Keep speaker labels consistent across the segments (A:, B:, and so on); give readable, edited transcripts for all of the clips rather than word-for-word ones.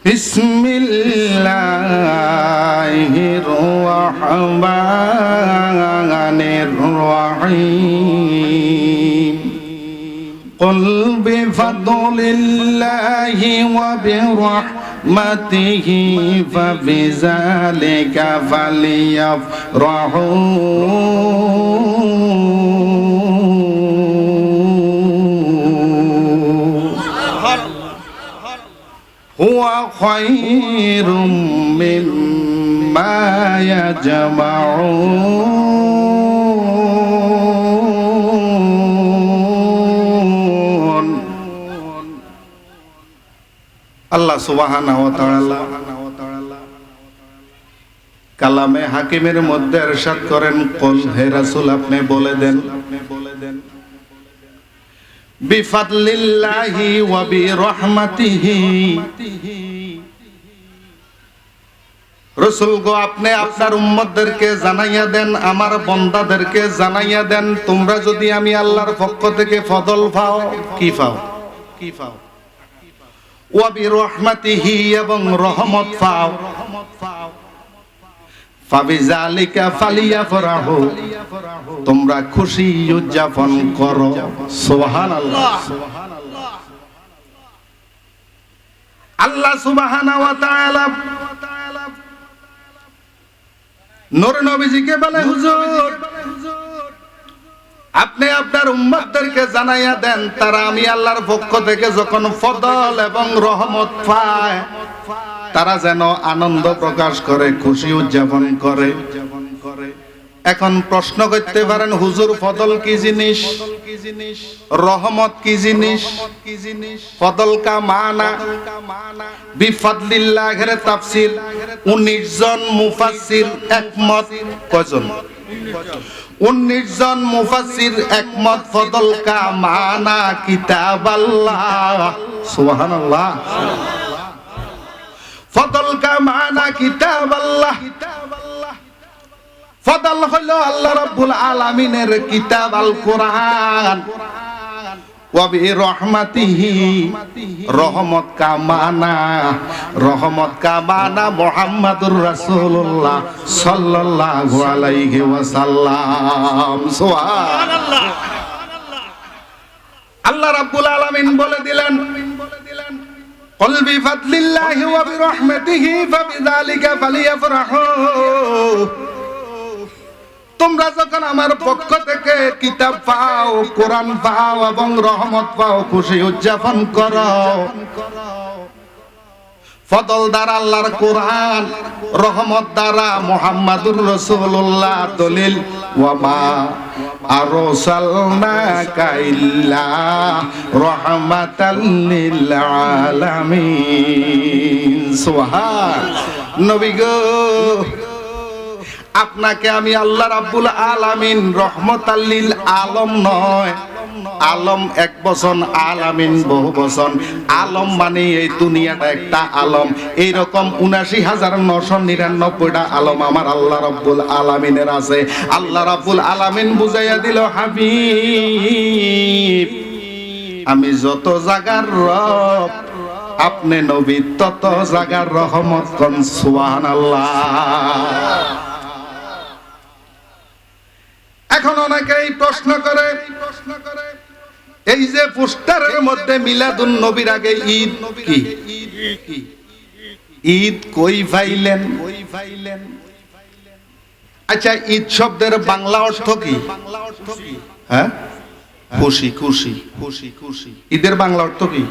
A: বিসমিল্লাহির রহমানির রহিম قل بفضل الله وبرحمته فبذلك فليفرحوا هو خير مما يجمعون আল্লাহ সুবহানাহু ওয়া তাআলা কালামে হাকিমের মধ্যে ইরশাদ করেন কুল হে রাসূল আপনি বলে দেন বিফাদলিল্লাহি ওয়া বিরহমাতিহি রাসূল গো আপনি আপনার উম্মতদেরকে জানাইয়া দেন আমার বান্দাদেরকে জানাইয়া দেন তোমরা যদি আমি আল্লাহর পক্ষ থেকে ফজল পাও কি পাও ওয়া বিরহমাতিহি এবং রহমত পাও ফাবিযালিকা ফালিয়াফরাহু তোমরা খুশি উদযাপন করো সুবহানাল্লাহ আল্লাহ সুবহানাহু ওয়া তাআলা নূর নবীজিকে বলে হুজুর আপনি আপনার উম্মতদেরকে জানাইয়া দেন তারা আমি আল্লাহর পক্ষ থেকে যখন ফজল এবং রহমত পায় তারা যেন আনন্দ প্রকাশ করে খুশি উদযাপন করে এখন প্রশ্ন করতে পারেন হুজুর ফজল কি জিনিস রহমত কি জিনিস ফজল কা মানা বিফাদলিল্লাহির তাফসীর 19 জন মুফাসসির একমত কয়জন 19 জন মুফাসসির একমত ফজল কা মানা কিতাবাল্লাহ সুবহানাল্লাহ ফজল কা মানা কিতাবাল্লাহ ফজল হলো আল্লাহ রাব্বুল আলামিনের কিতাব আল কোরআন ওয়া বিরহমাতিহি রহমত কা মানা মুহাম্মাদুর রাসূলুল্লাহ সাল্লাল্লাহু আলাইহি ওয়াসাল্লাম সুবহানাল্লাহ আল্লাহ রাব্বুল আলামিন বলে দিলেন قل بفضل الله وبرحمته فبذلك فليفرحوا তোমরা যখন আমার পক্ষ থেকে কিতাব পাও কোরআন পাও এবং রহমত পাও খুশি উদযাপন করো ফজল দ্বারা আল্লাহর কোরআন রহমত দ্বারা মুহাম্মাদুর রাসূলুল্লাহ দলিল ওয়া মা আরসালনাকা ইল্লা রাহমাতাল লিল আলামিন সুবহান নবী গো আপনাকে আমি আল্লাহ রাব্বুল আলামিন রহমাতাল লিল আলম নয় আলম এক বচন আলামিন বহু বচন আলম মানে এই দুনিয়াটা একটা আলম এই রকম ৭৯,৯৯৯টা আলম আমার আল্লাহ রাব্বুল আলামিনের আছে আল্লাহ রাব্বুল আলামিন বুঝাইয়া দিল হাবিব আমি যত জায়গার রব আপনি নবী তত জায়গার রহমত কোন সুবহানাল্লাহ এখন অনেকেই প্রশ্ন করে এই যে পোস্টারের মধ্যে মিলাদুন নবীর আগে ঈদ কি ঈদ কই পাইলেন আচ্ছা ঈদ শব্দের বাংলা অর্থ কি হ্যাঁ খুশি খুশি খুশি খুশি ঈদের বাংলা অর্থ কি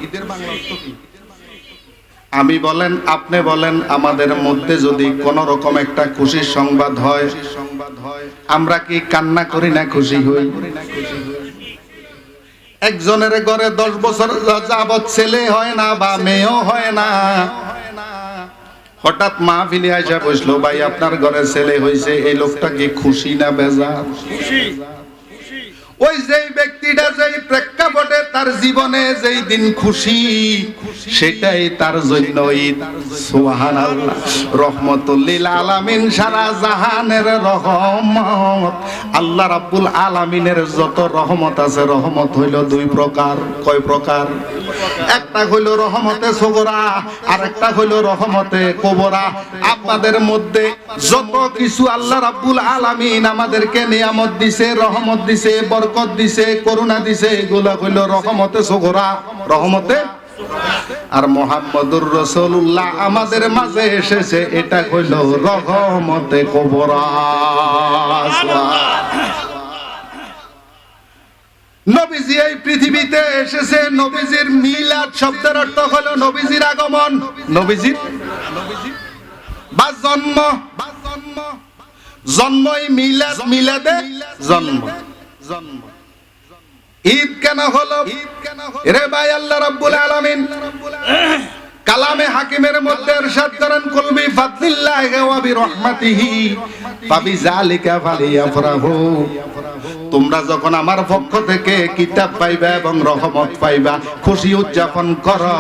A: আমি বলেন আপনি বলেন আমাদের মধ্যে যদি কোন রকম একটা খুশির সংবাদ হয় আমরা কি কান্না করি না খুশি হই একজনের ঘরে 10 বছর যাবত ছেলে হয় না বা মেয়েও হয় না হঠাৎ মাহফিলে আইসা বসলো ভাই আপনার ঘরে ছেলে হইছে এই লোকটা কি খুশি না বেজার খুশি ওই যেই ব্যক্তিটা যেই প্রেক্ষাপটে তার জীবনে যেই দিন খুশি সেটাই তার জন্য ঈদ। সুবহানাল্লাহ। রহমতুল লিল আলামিন, সারা জাহানের রহমত। আল্লাহ রাব্বুল আলামিনের যত রহমত আছে, রহমত হইল দুই প্রকার। কয় প্রকার? একটা হইল রহমতে সগরা, আর একটা হইল রহমতে কবরা। আপনাদের মধ্যে যত কিছু আল্লাহ রাব্বুল আলামিন আমাদেরকে নিয়ামত দিছে, রহমত দিছে, বরকত দিছে, করুণা দিছে, এগুলা হইল রহমতে সগরা, রহমতে। আর মুহাম্মদুর রাসূলুল্লাহ আমাদের মাঝে এসেছে, এটা হইল রহমতে কবরা। নবীজি এই পৃথিবীতে এসেছে, নবীজির মিলাদ শব্দের অর্থ হলো নবীজির আগমন, নবীজির বা জন্ম। জন্মই মিলাদ, মিলাদে জন্ম। ঈদ কেন হলো? রে ভাই, আল্লাহ রাব্বুল আলামিন কালামে হাকিমের মধ্যে ইরশাদ করেন, কুল বি ফাদলিল্লাহি ওয়া বিরহমাতিহি ফাবিযালিকা ফালিয়াফরাহু। তোমরা যখন আমার পক্ষ থেকে কিতাব পাইবা এবং রহমত পাইবা, খুশি উদযাপন করো।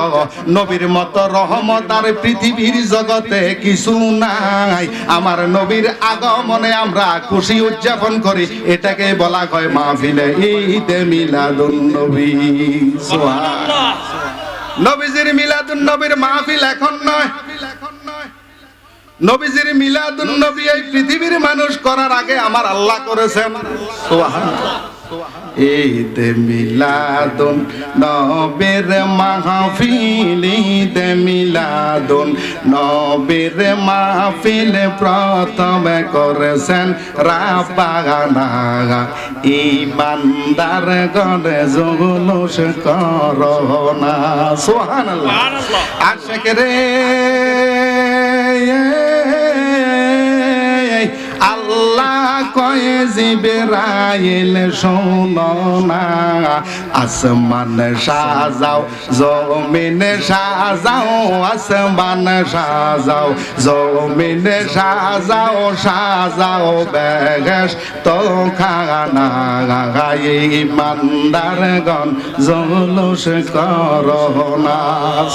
A: নবীর মতো রহমত আর পৃথিবীর জগতে কিছু নাই। আমার নবীর আগমনে আমরা খুশি উদযাপন করি, এটাকে বলা হয় মাহফিলে ঈদে মিলাদুন নবী। সুবহানাল্লাহ। নবীজির মিলাদুন নবীর মাহফিল এখন নয়। নবীজির মিলাদুন নবী এই পৃথিবীর মানুষ করার আগে আমার আল্লাহ করেছেন। সুবহানাল্লাহ। ঈদে মিলাদুন নবীর মাহফিল, ঈদে মিলাদুন নবীর মাহফিল প্রথমে করেছেন রাব্বানা। ইমানদার গণে জুলুস করোনা। সুবহানাল্লাহ। আশিক রে, আল্লাহ কয় জিবরাইল শোনো না, আসমান সাজাও, জমিন সাজাও, আসমান সাজাও, জমিন সাজাও, সাজাও বেহেশত খানা। ইমানদারগণ জুলুস করোনা।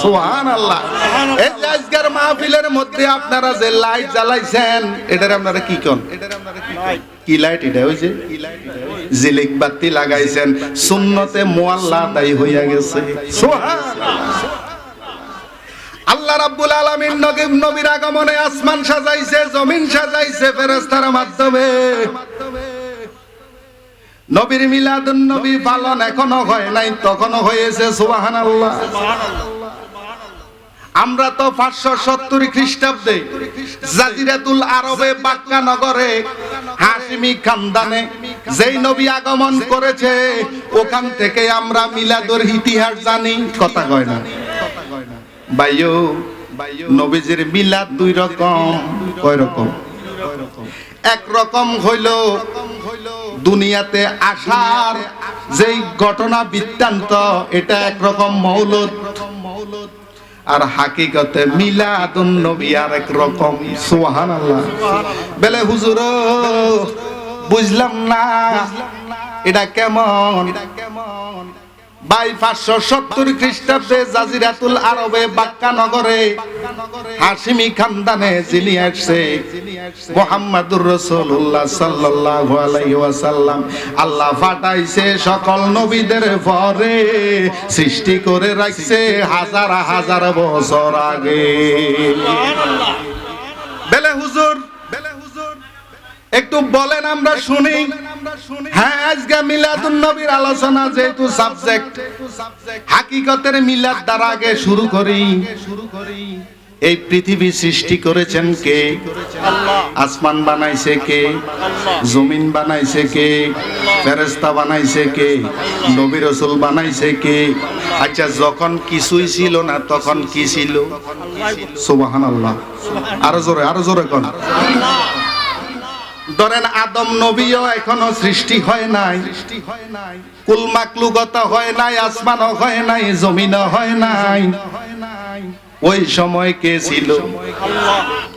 A: সুবহানাল্লাহ। এই যে আজকের মাহফিলের মধ্যে আপনারা যে লাইট জ্বালাইছেন, এটার আপনারা কি কোন? কি লাইট? এটা হইছে জিলিক বাতি লাগাইছেন, সুন্নতে মুআল্লা আদায় হইয়া গেছে। সুবহানাল্লাহ। আল্লাহ রাব্বুল আলামিন নবীর আগমনে আসমান সাজাইছে, জমিন সাজাইছে ফেরেশতার মাধ্যমে। নবীর মিলাদুন নবী পালন এখনো হয় নাই, তখনও হয়েছে। সুবহানাল্লাহ। আমরা তো 570 খ্রিস্টাব্দে জাজিরাতুল আরবে বাক্কা নগরে হাশিমি খানদানে যেই নবী আগমন করেছে, ওখান থেকে আমরা মিলাদের ইতিহাস জানি। কথা কয় না ভাইও? নবীজির মিলাদ দুই রকম। কয় রকম? এক রকম হইল দুনিয়াতে আসার যেই ঘটনা বৃত্তান্ত, এটা একরকম মৌলুদ। আর হাকিকতে মিলাদুন নবী আর এক রকম। সুবহানাল্লাহ। বলে হুজুর বুঝলাম না এটা কেমন? ভাই 570 খ্রিস্টাব্দে জাজিরাতুল আরবে বাক্কা নগরে হাশিমি খানদানে যিনি আসছে, মুহাম্মাদুর রাসূলুল্লাহ সাল্লাল্লাহু আলাইহি ওয়াসাল্লাম, আল্লাহ পাঠাইছে সকল নবীদের পরে, সৃষ্টি করে রাখছে হাজার হাজার বছর আগে। বেলে হুজুর একটু বলেন, আমরা শুনি। হ্যাঁ, আজকে মিলাদুন নবীর আলোচনা যেহেতু সাবজেক্ট, হাকিকতের মিলাদ দ্বারা আগে শুরু করি। এই পৃথিবী সৃষ্টি করেছেন কে? আল্লাহ। আসমান বানাইছে কে? জমিন বানাইছে কে? ফেরেশতা বানাইছে কে? নবী রাসূল বানাইছে কে? আচ্ছা, যখন কিছুই ছিল না তখন কি ছিল? সুবহানাল্লাহ। আরো জোরে কোন? ধরেন আদম নবীও এখনো সৃষ্টি হয় নাই, কুল মাকলুকত হয় নাই, আসমানও হয় নাই, জমিনও হয় নাই। ওই সময় কে ছিল?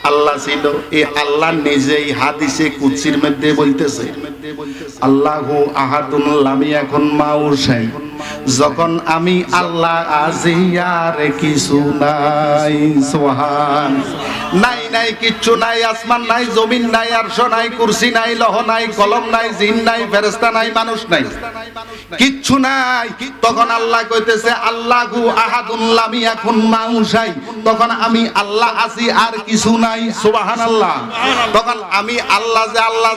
A: আল্লাহ ছিল। এই আল্লাহ নিজেই হাদিসে কুদসির মধ্যে বলতেছে, আল্লাহু আহাদুন লাম ইয়াকুন মাউ শাই, যখন আমি আল্লাহ আছি আর কিছু নাই। সুবহান। নাই নাই কিচ্ছু নাই, আসমান নাই, জমিন নাই, আরশ নাই, কুরসি নাই, লৌহ নাই, কলম নাই, জিন নাই, ফেরেশতা নাই, মানুষ নাই, কিচ্ছু নাই। তখন আল্লাহ কইতেছে আল্লাহু আহাদুন লাম ইয়াকুন মাউ শাই, তখন আমি আল্লাহ আছি আর কিছু নাই। সুবহানাল্লাহ। তখন আমি আল্লাহ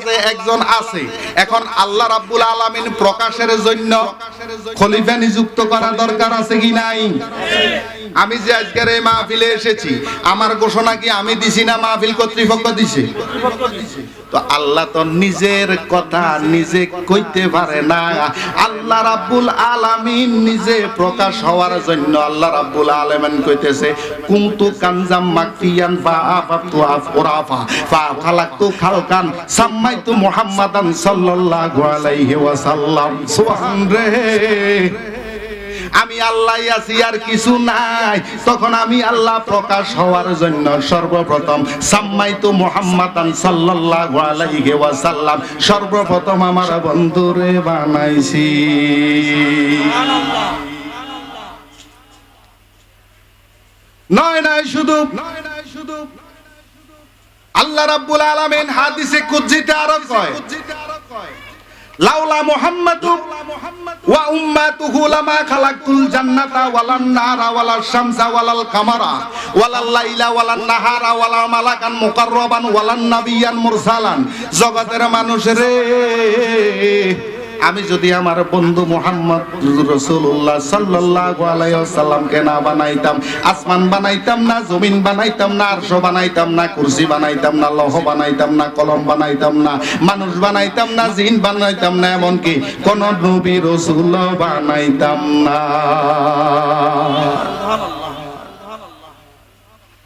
A: যে একজন আছে। এখন আল্লাহ রাব্বুল আলামিন প্রকাশের জন্য খলিফা নিযুক্ত করা দরকার আছে কি নাই? আমি যে আজকের এই মাহফিলে এসেছি, আমার ঘোষণা কি আমি দিছি না মাহফিল কর্তৃপক্ষ দিছে? তো আল্লাহ তো নিজের কথা নিজে কইতে পারে না। আল্লাহ রাব্বুল আলামিন নিজে প্রকাশ হওয়ার জন্য আল্লাহ রাব্বুল আলামিন কইতেছে কুনতু কানজাম মাকফিয়ান ফা আফাতু আফরাফা ফা খালাকতু খালকান সাম্মাইতু মুহাম্মাদান সাল্লাল্লাহু আলাইহি ওয়াসাল্লাম। সুবহান রে। আমি আল্লাহ আছি আর কিছু নাই। তখন আমি আল্লাহ প্রকাশ হওয়ার জন্য সর্বপ্রথম সাম্মাইতু মুহাম্মাদান সাল্লাল্লাহু আলাইহি ওয়াসাল্লাম, সর্বপ্রথম আমার বন্ধুরে বানাইছি। নয় শুধু আল্লাহ রাব্বুল আলামিন হাদিসে কুদসিতে আরো কয়, লাউলা মুহাম্মাদু ওয়া উম্মাতুহু লামা খালাকতুল জান্নাতা ওয়ালান নারা ওয়ালাশ শামসা ওয়ালাল কামারা ওয়ালাল লাইলা ওয়ালান নাহারা ওয়ালা মালাকান মুকাররাবান ওয়ালান নাবিয়ান মুরসালান। জগতের মানুষ রে, আমি যদি আমার বন্ধু মুহাম্মদ রাসূলুল্লাহ সাল্লাল্লাহু আলাইহি ওয়াসাল্লামকে না বানাইতাম, আসমান বানাইতাম না, জমিন বানাইতাম না, আরশ বানাইতাম না, কুরসি বানাইতাম না, লৌহ বানাইতাম না, কলম বানাইতাম না, মানুষ বানাইতাম না, জিন বানাইতাম না, এমনকি কোন নবী রাসূল বানাইতাম না।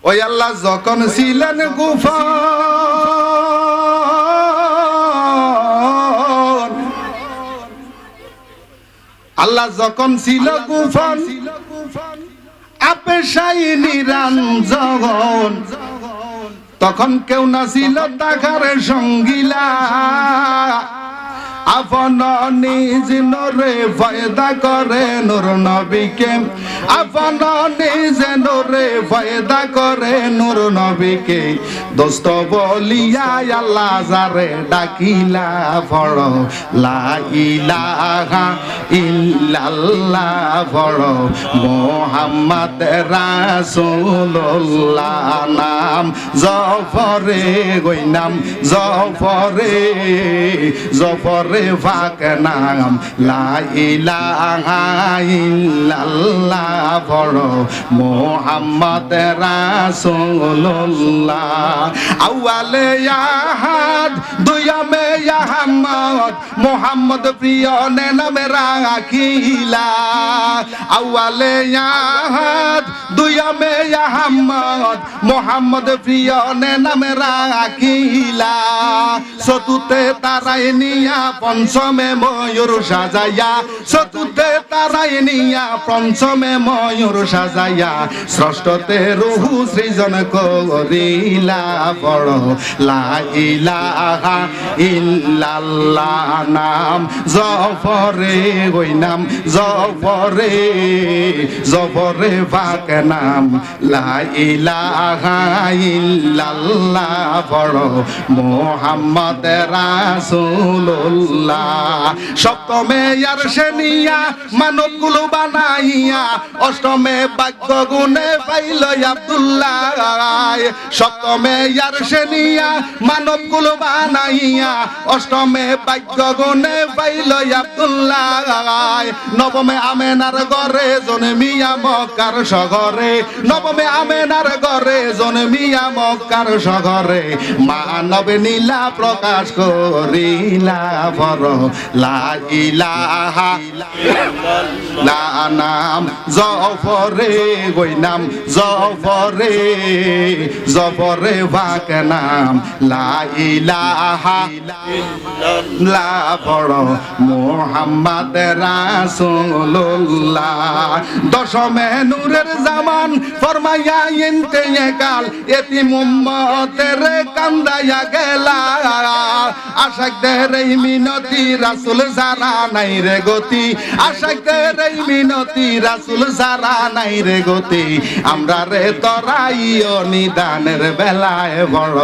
A: ওই আল্লাহ যখন ছিলেন গুফা, আল্লাহ যখন ছিল গুফন, আপেশাই নিরঞ্জন, তখন কেউ না ছিল তাকার সঙ্গীলা। আপন নিজ নূরে পয়দা করে নূর নবীকে, আপন নিজ নূরে পয়দা করে নূর নবীকে, দোস্ত বলিয়া আল্লাহ যারে ডাকিলা পড় লা ইলাহা ইল্লাল্লাহ পড় মুহাম্মদ রাসূলুল্লাহ। নাম জফরে গই নাম জফরে, জফরে পাক নাম লা ইলাহা ইল্লাল্লাহ পড় মুহাম্মদ রাসূলুল্লাহ। আউয়ালে আহাদ দুয়ামে আহমদ মুহাম্মদ প্রিয় নামে রাখিলা। আউয়ালে আহাদ দুয়ামে আহমদ মুহাম্মদ প্রিয় নামে রাখিলা। চতুর্থে তারাই নিয়া পঞ্চমে ময়ূর সাজাইয়া, চতুর্থে তারাই নিয়া পঞ্চমে ময়ূর সাজাইয়া, ষষ্ঠতে রুহু সৃজন করিলা পড় লা ইলাহা ইল্লাল্লাহ। নাম জফরে ওই নাম জফরে, জফরে পাক নাম লা ইলাহা ইল্লাল্লাহ পড় মুহাম্মদ রাসূলুল্লাহ। সপ্তমে আরশে নিয়া মানব কুল বানাইয়া, অষ্টমে ভাগ্য গুণে পাইল আব্দুল্লাহ। সপ্তমে আরশে নিয়া মানব কুল বানাইয়া, অষ্টমে ভাগ্য গুণে পাইল আব্দুল্লাহ। নবমে আমেনার ঘরে জন্মিয়া মক্কার শহরে, নবমে আমেনার ঘরে জন্মিয়া মক্কার শহরে, মানব নীলা প্রকাশ করিলা পর পড়ো লা ইলাহা লা নাম জফরে গই নাম জফরে জফরে পাক নাম লা ইলাহা লা পড়ো মুহাম্মদ রাসূলুল্লাহ দশমে নূরের জামান ফরমায়া ইন্তেকাল এতিম উম্মতের কান্দায়া গেলা আশাকদের এই মিনতি রাসূল যারা নাই রে গতি আশাকদের এই মিনতি রাসূল যারা নাই রে গতি আমরা রে তরাইও নিদানের বেলায় বড়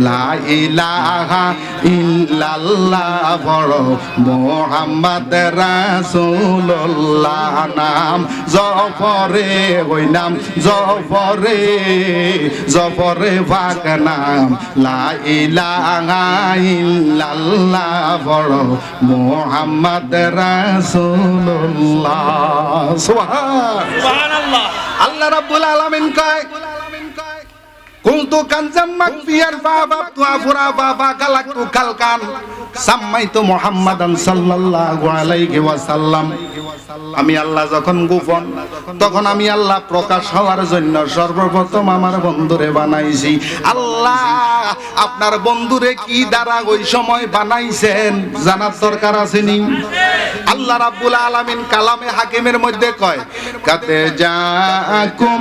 A: লা ইলাহা ইল্লাল্লাহ বড় মুহাম্মদ রাসূলুল্লাহ নাম জফরে ওই নাম জফরে জফরে পাক নাম লা ইলাহা ইল্লাল্লাহ বড় মুহাম্মদ রাসূলুল্লাহ সুবহানাল্লাহ আল্লাহ রাব্বুল আলামিন কয় কুনতু কানজাম মাকফিয়ার ফাবাতু আফরা বাবা কালাকতু কালকান সাম্মাইতু মুহাম্মাদান সাল্লাল্লাহু আলাইহি ওয়াসাল্লাম আমি আল্লাহ যখন গোপন তখন আমি আল্লাহ প্রকাশ হওয়ার জন্য সর্বপ্রথম আমার বন্ধুরে বানাইছি আল্লাহ আপনার বন্ধুরে কি দ্বারা ওই সময় বানাইছেন জানার দরকার আছে নি আল্লাহ রাব্বুল আলামিন কালামে হাকিমের মধ্যে কয় কাতে জাকুম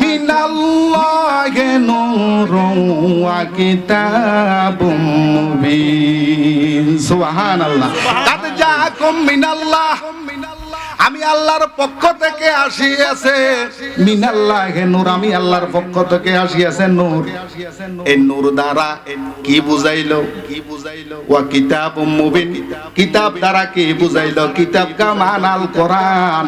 A: মিনাল্লাহি নূরুন ওয়া কিতাবুম মুবিন সুবহানাল্লাহ কাতে জাকুম মিনাল্লাহ আমি আল্লাহর পক্ষ থেকে আসিয়াছে মিনাল্লাহি নূর আমি আল্লাহর পক্ষ থেকে আসিয়াছে নূর এই নূর দ্বারা কি বুঝাইলো ওয়া কিতাবুম মুবিন কিতাব দ্বারা কি বুঝাইলো কিতাব কা মানাল কোরআন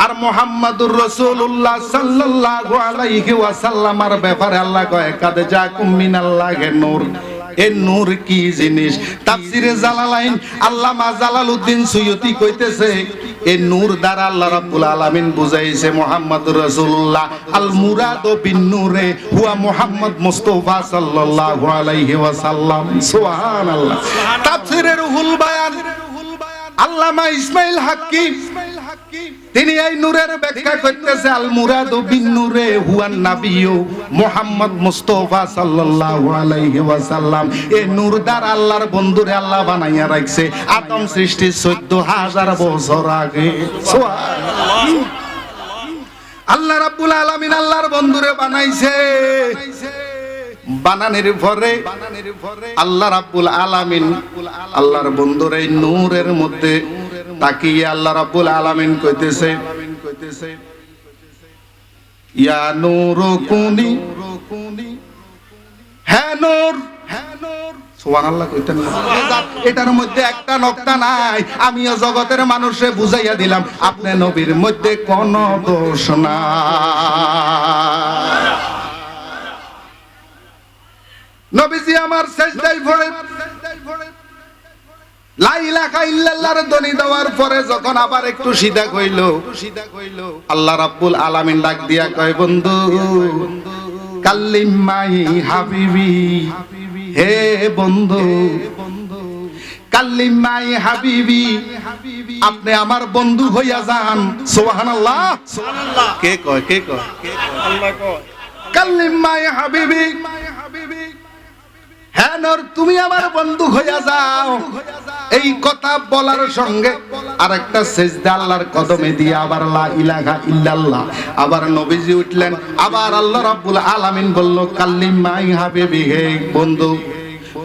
A: আর মুহাম্মাদুর রাসূলুল্লাহ সাল্লাল্লাহু আলাইহি ওয়াসাল্লামের ব্যাপারে আল্লাহ কয় কাদ জাকুম মিনাল্লাহি নূর এই নূর কি জিনিস তাফসিরে জালালাইন আল্লামা জালালউদ্দিন সুয়ুতি কইতেছে এই নূর দ্বারা আল্লাহ রাব্বুল আলামিন বুঝাইছে মুহাম্মদুর রাসূলুল্লাহ আল মুরাদু বিন নূরে হুয়া মুহাম্মদ মুস্তাফা সাল্লাল্লাহু আলাইহি ওয়াসাল্লাম সুবহানাল্লাহ তাফসিরে রুহুল বায়ান আল্লামা ইসমাইল হাক্কি তিনি এই নূরের ব্যাখ্যা করতেছে আল মুরাদু বিন নূরে হুয়ান নাবিয়্যু মুহাম্মদ মুস্তাফা সাল্লাল্লাহু আলাইহি ওয়াসাল্লাম এই নূর দ্বারা আল্লাহর বন্ধুরে আল্লাহ বানাইয়া রাখছে আদম সৃষ্টির 14000 বছর আগে সুবহানাল্লাহ আল্লাহ রাব্বুল আলামিন আল্লাহর বন্ধুরে বানাইছে বানানোর পরে আল্লাহ রাব্বুল আলামিন আল্লাহর বন্ধুর এই নূরের মধ্যে তাকিয়ে আল্লাহ রাব্বুল আলামিন কইতেছে ইয়া নূর কুনি হ্যাঁ নূর সুবহানাল্লাহ কইতেন না এটার মধ্যে একটা নকতা নাই আমিও জগতের মানুষে বুঝাইয়া দিলাম আপনি নবীর মধ্যে কোনো দোষ নাই নবীজি আমার সেজদায় পড়ে লা ইলাহা ইল্লাল্লাহর ধ্বনি দেওয়ার পরে যখন আবার একটু সিধা কইল আল্লাহ রাব্বুল আলামিন ডাক দিয়া কয় বন্ধু কাল্লিম মাই হাবিবি হে বন্ধু কাল্লিম মাই হাবিবি আপনি আমার বন্ধু হইয়া যান সুবহানাল্লাহ সুবহানাল্লাহ কে কয় আল্লাহ কয় কাল্লিম মাই হাবিবি হ্যাঁ নূর তুমি আমার বন্ধু হইয়া যাও এই কথা বলার সঙ্গে আরেকটা সিজদা আল্লাহর কদমে দিয়ে আবার লা ইলাহা ইল্লাল্লাহ আবার নবীজি উঠলেন আবার আল্লাহ রাব্বুল আলামিন বলল কাল্লিম মাই হাবিবি হে বন্ধু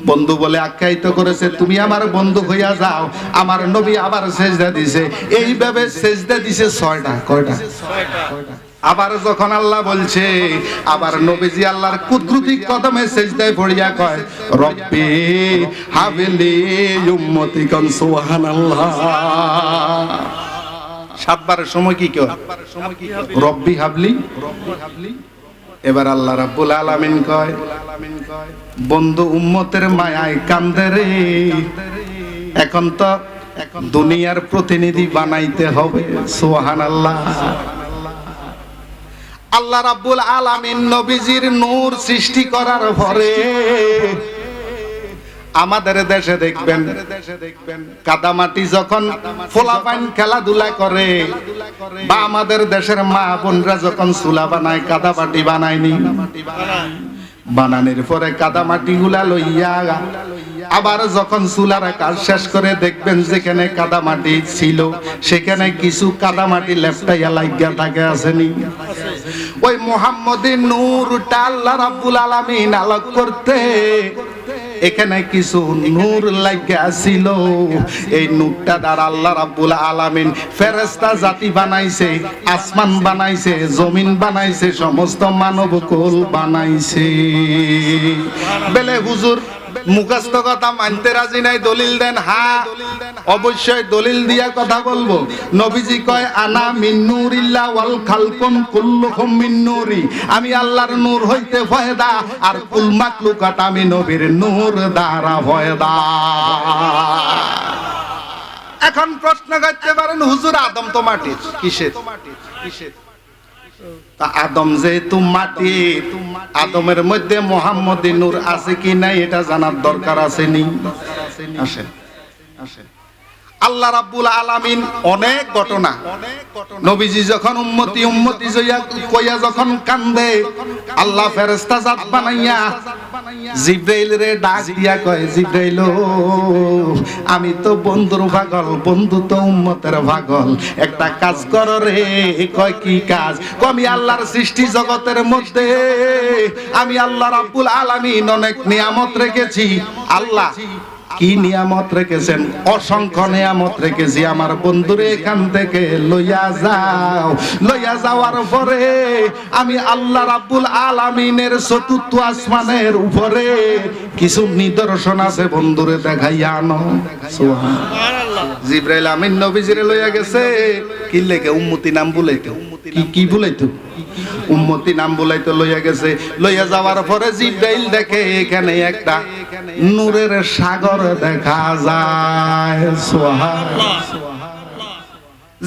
A: বন্ধু বলে আখ্যায়িত করেছে তুমি আমার বন্ধু হইয়া যাও আমার নবী আবার সিজদা দিয়েছে এইভাবে সিজদা দিয়েছে 6টা কয়টা 6টা আবার যখন আল্লাহ বলছে আবার নবীজি আল্লাহর কুদরতি কদমে সিজদায় পড়িয়া কয় রব্বি হাবলি উম্মতিকান সুবহানাল্লাহ 7 বারের সময় কি কয় রব্বি হাবলি এবার আল্লাহ রাব্বুল আলামিন কয় বন্ধু উম্মতের মায়ায় কান্দে রে এখন তো দুনিয়ার প্রতিনিধি বানাইতে হবে সুবহানাল্লাহ আল্লাহ রাব্বুল আলামিন নবীজির নূর সৃষ্টি করার পরে আমাদের দেশে দেখবেন কাদামাটি যখন ফোলাপাইন খেলাধুলা করে, বা আমাদের দেশের মা বোনরা যখন চুলা বানায়, কাদামাটি বানায়নি, বানানোর পরে কাদামাটি গুলা লইয়া আবার যখন চুলার কাজ শেষ করে দেখবেন যেখানে কাদামাটি ছিল সেখানে কিছু কাদামাটি লেপটাইয়া লাগিয়া থাকে, আসেনি? ওই মুহাম্মদী নূরটা আল্লাহ রাব্বুল আলামিন আলোক করতে এখানে কিছু নূর লাগিয়া ছিল। এই নূরটা দ্বারা আল্লাহ রাব্বুল আলামিন ফেরেশতা জাতি বানাইছে, আসমান বানাইছে, জমিন বানাইছে, সমস্ত মানব কুল বানাইছে। বেলে হুজুর মুখস্থ কথা মানতে রাজি নাই, দলিল দেন। হ্যাঁ, অবশ্যই দলিল দিয়া কথা বলবো। নবীজি কয় আনা মিন নূরিল্লাহ ওয়াল খালকুন কুল্লুহুম মিন নূরি, আমি আল্লাহর নূর হইতে ফয়দা, আর কুল মাখলুকাত আমি নবীর নূর দ্বারা ফয়দা। এখন প্রশ্ন করতে পারেন হুজুর আদম তো মাটির, কিসের? আদম যেহেতু মাটি, আদমের মধ্যে মুহাম্মদী নূর আছে কি নাই এটা জানার দরকার আছে নি? আসেন আসেন। আল্লাহ রাব্বুল আলামিন অনেক ঘটনা, নবীজি যখন উম্মতি উম্মতি কইয়া যখন কান্দে, আল্লাহ ফেরেশতা জাত বানাইয়া জিবরাইল রে ডাক দিয়া কয়, জিবরাইল আমি তো বন্ধুর পাগল, বন্ধু তো উম্মতের পাগল, একটা কাজ কর রে। কয় কি কাজ? আমি আল্লাহর সৃষ্টি জগতের মধ্যে আমি আল্লাহ রাব্বুল আলামিন অনেক নিয়ামত রেখেছি। আল্লাহ কি নিয়ামত রেখেছেন? অসংখ্য নিয়ামত রেখেছি, আমার বন্ধুরে এখান থেকে লইয়া যাও। লইয়া যাওয়ার পরে আমি আল্লাহ রাব্বুল আলামিনের চতুর্থ আসমানের উপরে কিছু নিদর্শন আছে, বন্ধুরে দেখাইয়া আনো। সুবহানাল্লাহ। জিবরাইল আমিন নবীজিরে লইয়া গেছে, কি লেগে? উম্মতি নাম বলাইতো। কি বলাইতো? উম্মতি নাম বলাইতো লইয়া গেছে। লইয়া যাওয়ার পরে জিবরাইল দেখে এখানে একটা নূরের সাগর দেখা যায়। সুবহানাল্লাহ।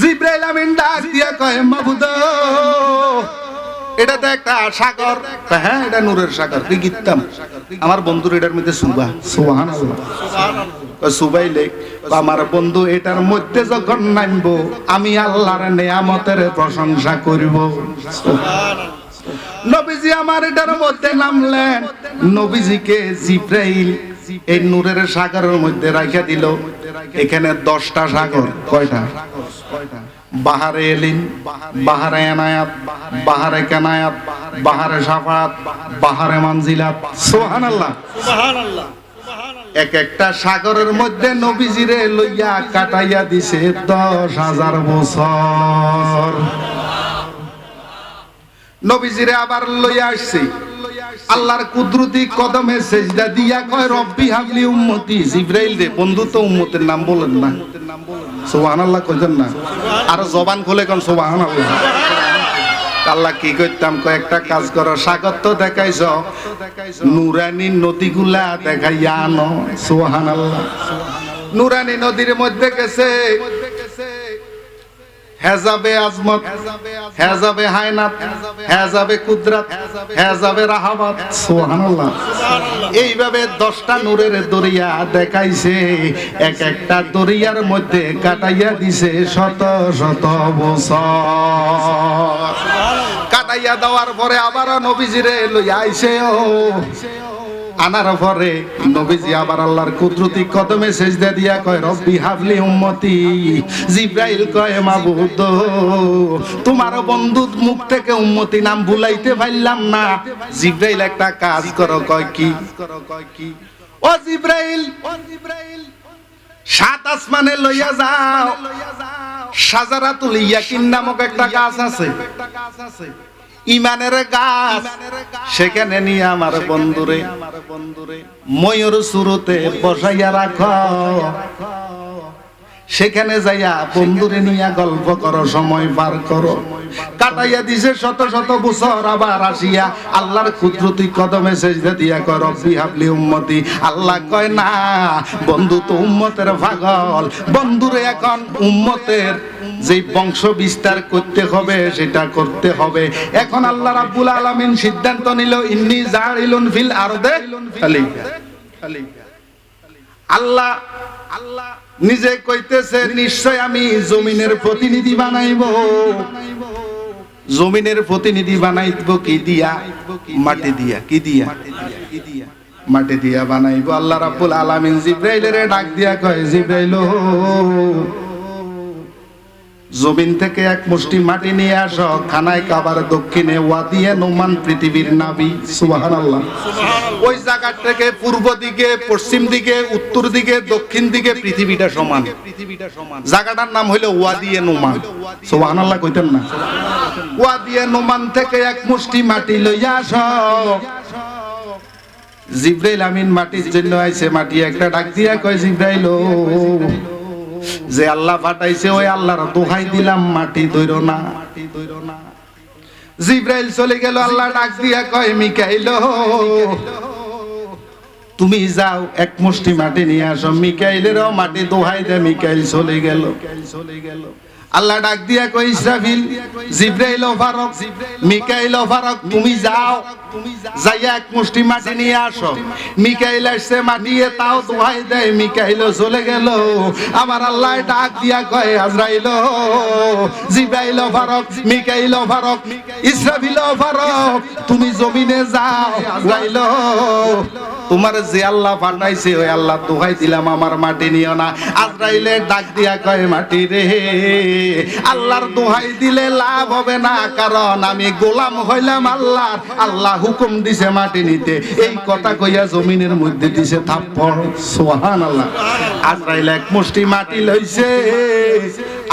A: জিবরাইল আমিন ডাক দিয়া কয়, মাবুদ এটা তো একটা সাগর। হ্যাঁ, এটা নূরের সাগর। কি গিতাম আমার বন্ধুর এটার মধ্যে সুবা। সুবহানাল্লাহ। সুবাইলে আমার বন্ধু এটার মধ্যে যখন নামবো আমি আল্লাহর নিয়ামতের প্রশংসা করব। নবীজি আমার এটার মধ্যে নামলেন। নবীজিকে জিবরাইল এই নূরের সাগরের মধ্যে রাখিয়া দিল। এখানে 10টা সাগর। কয়টা? বাহারে এলিন, বাহারে এনায়াত, বাহারে কানায়াত, বাহারে শাফাত, বাহারে মানজিলাত। সুবহানাল্লাহ। সুবহানাল্লাহ। এক একটা সাগরের মধ্যে নবীজিরে লইয়া কাটাইয়া দিছে 10,000 বছর। নবীজিরে আবার লইয়া আসছে, আল্লাহর কুদরতি কদমে সেজদা দিয়া কয়, রব্বি হাবলি উম্মতি। জিবরাইল রে, বন্ধু তো উম্মতের নাম বলেন না। সুবহানাল্লাহ কইতেন না? আর জবান খুলে কোন সুবহানাল্লাহ। আল্লাহ কি করতাম? কয়েকটা কাজ করো, সাগর তো দেখাইছ, নুরানি নদীগুলা দেখাইয়া আনো। সুবহানাল্লাহ। নুরানি নদীর মধ্যে গেছে হেজাবে আজমত, হেজাবে হায়নাত, হেজাবে কুদরত, হেজাবে রাহাবাত। সুবহানাল্লাহ। এইভাবে 10টা নূরের দরিয়া দেখাইছে। এক একটা দরিয়ার মধ্যে কাটাইয়া দিছে শত শত বছর। কাটাইয়া দেওয়ার পরে আবার নবীজিরে লইয়া আইছে। আনার পরে নবীজি আবার আল্লাহর কুদরতি কদমে সেজদা দিয়া কয়, রব্বি হাবলি উম্মতি। জিবরাইল কয়, মাবুদ তোমার বন্ধুর মুখ থেকে উম্মতি নাম ভুলাইতে পারলাম না। জিবরাইল একটা কাজ করো। কয় কি? ও জিবরাইল, 7 আসমানে লইয়া যাও। শাজারাতুল ইয়াকিন নামক একটা গাছ আছে, ইমানের গাছ। সেখানে নিয়ে আমার বন্ধুরে ময়ূর সুরতে বসাইয়া রাখো। সেখানে যাইয়া বন্ধুরে নিয়ে গল্প করো, সময় পার করো। কাটাইয়া দিছে শত শত বছর। আবার আসিয়া আল্লাহর কুদরতি কদমে সেজদা দিয়া কয়, রব্বি হাবলি উম্মতি। আল্লাহ কয়, না, বন্ধু তো উম্মতের পাগল। বন্ধুরে এখন উম্মতের যে বংশ বিস্তার করতে হবে সেটা করতে হবে। এখন আল্লাহ রাব্বুল আলামিন সিদ্ধান্ত নিল, ইন্নী জাইলুন ফিল আরদে খলিফা। আল্লাহ নিজে কইতেছে নিশ্চয় আমি জমিনের প্রতিনিধি বানাইব। জমিনের প্রতিনিধি বানাইব কি দিয়া? মাটি দিয়া। কি দিয়া? মাটি দিয়া বানাইব। আল্লাহ রাব্বুল আলামিন জিবরাইলের ডাক দিয়া কয়, জিবরাইল জমিন থেকে এক মুষ্টি মাটি নিয়ে আসো, খানায় কাবার দক্ষিণে ওয়াদিয়ে নোমান পৃথিবীর নাবি। সুবহানাল্লাহ। ওই জায়গা থেকে পূর্ব দিকে, পশ্চিম দিকে, উত্তর দিকে, দক্ষিণ দিকে পৃথিবীটা সমান। জায়গাটার নাম হইলো ওয়াদিয়ে নোমান। সুবহানাল্লাহ কইতেন না? ওয়াদিয়ে নোমান থেকে এক মুষ্টি মাটি লইয়া আসো। জিবরাইল আমিন মাটির জন্য আইছে। মাটি একটা ডাক দিয়া কয়, জিবরাইল যে আল্লাহ পাঠাইছে ওই আল্লাহর দোহাই দিলাম, মাটি ধইরো না। জিবরাইল চলে গেল। আল্লাহ ডাক দিয়া কয়, মিকাইল তুমি যাও এক মুষ্টি মাটি নিয়ে আসো। মিকাইলেরও মাটি দোহাই দে। মিকাইল চলে গেল। আল্লাহ ডাক দিয়া কই, ইসরাফিল, জিবরাইল ও ফারক, মিকাইল ও ফারক তুমি যাও, যাইয়া এক মুষ্টি মাটি নিয়ে আসো। মিকাইল আসছে, মাটিয়ে তাও দোহাই দেয়। মিকাইল চলে গেল। আমার আল্লাহ ডাক দিয়া কয়, আজরাইল, জিবরাইল ও ফারক, মিকাইল ও ফারক, ইসরাফিল ও ফারক তুমি জমিনে যাও। আজরাইল তোমার যে আল্লাহ পাঠাইছে ওই আল্লাহ দোহাই দিলাম, আমার মাটি নিও না। আজরাইলে ডাক দিয়া কয়, মাটি রে আল্লাহর দোহাই দিলে লাভ হবে না, কারণ আমি গোলাম হইলাম আল্লাহর। আল্লাহ হুকুম দিছে মাটি নিতে। এই কথা কইয়া জমিনের মধ্যে দিছে থাপ্পড়। সুবহানাল্লাহ। আজরাইল এক মুষ্টি মাটি লইছে।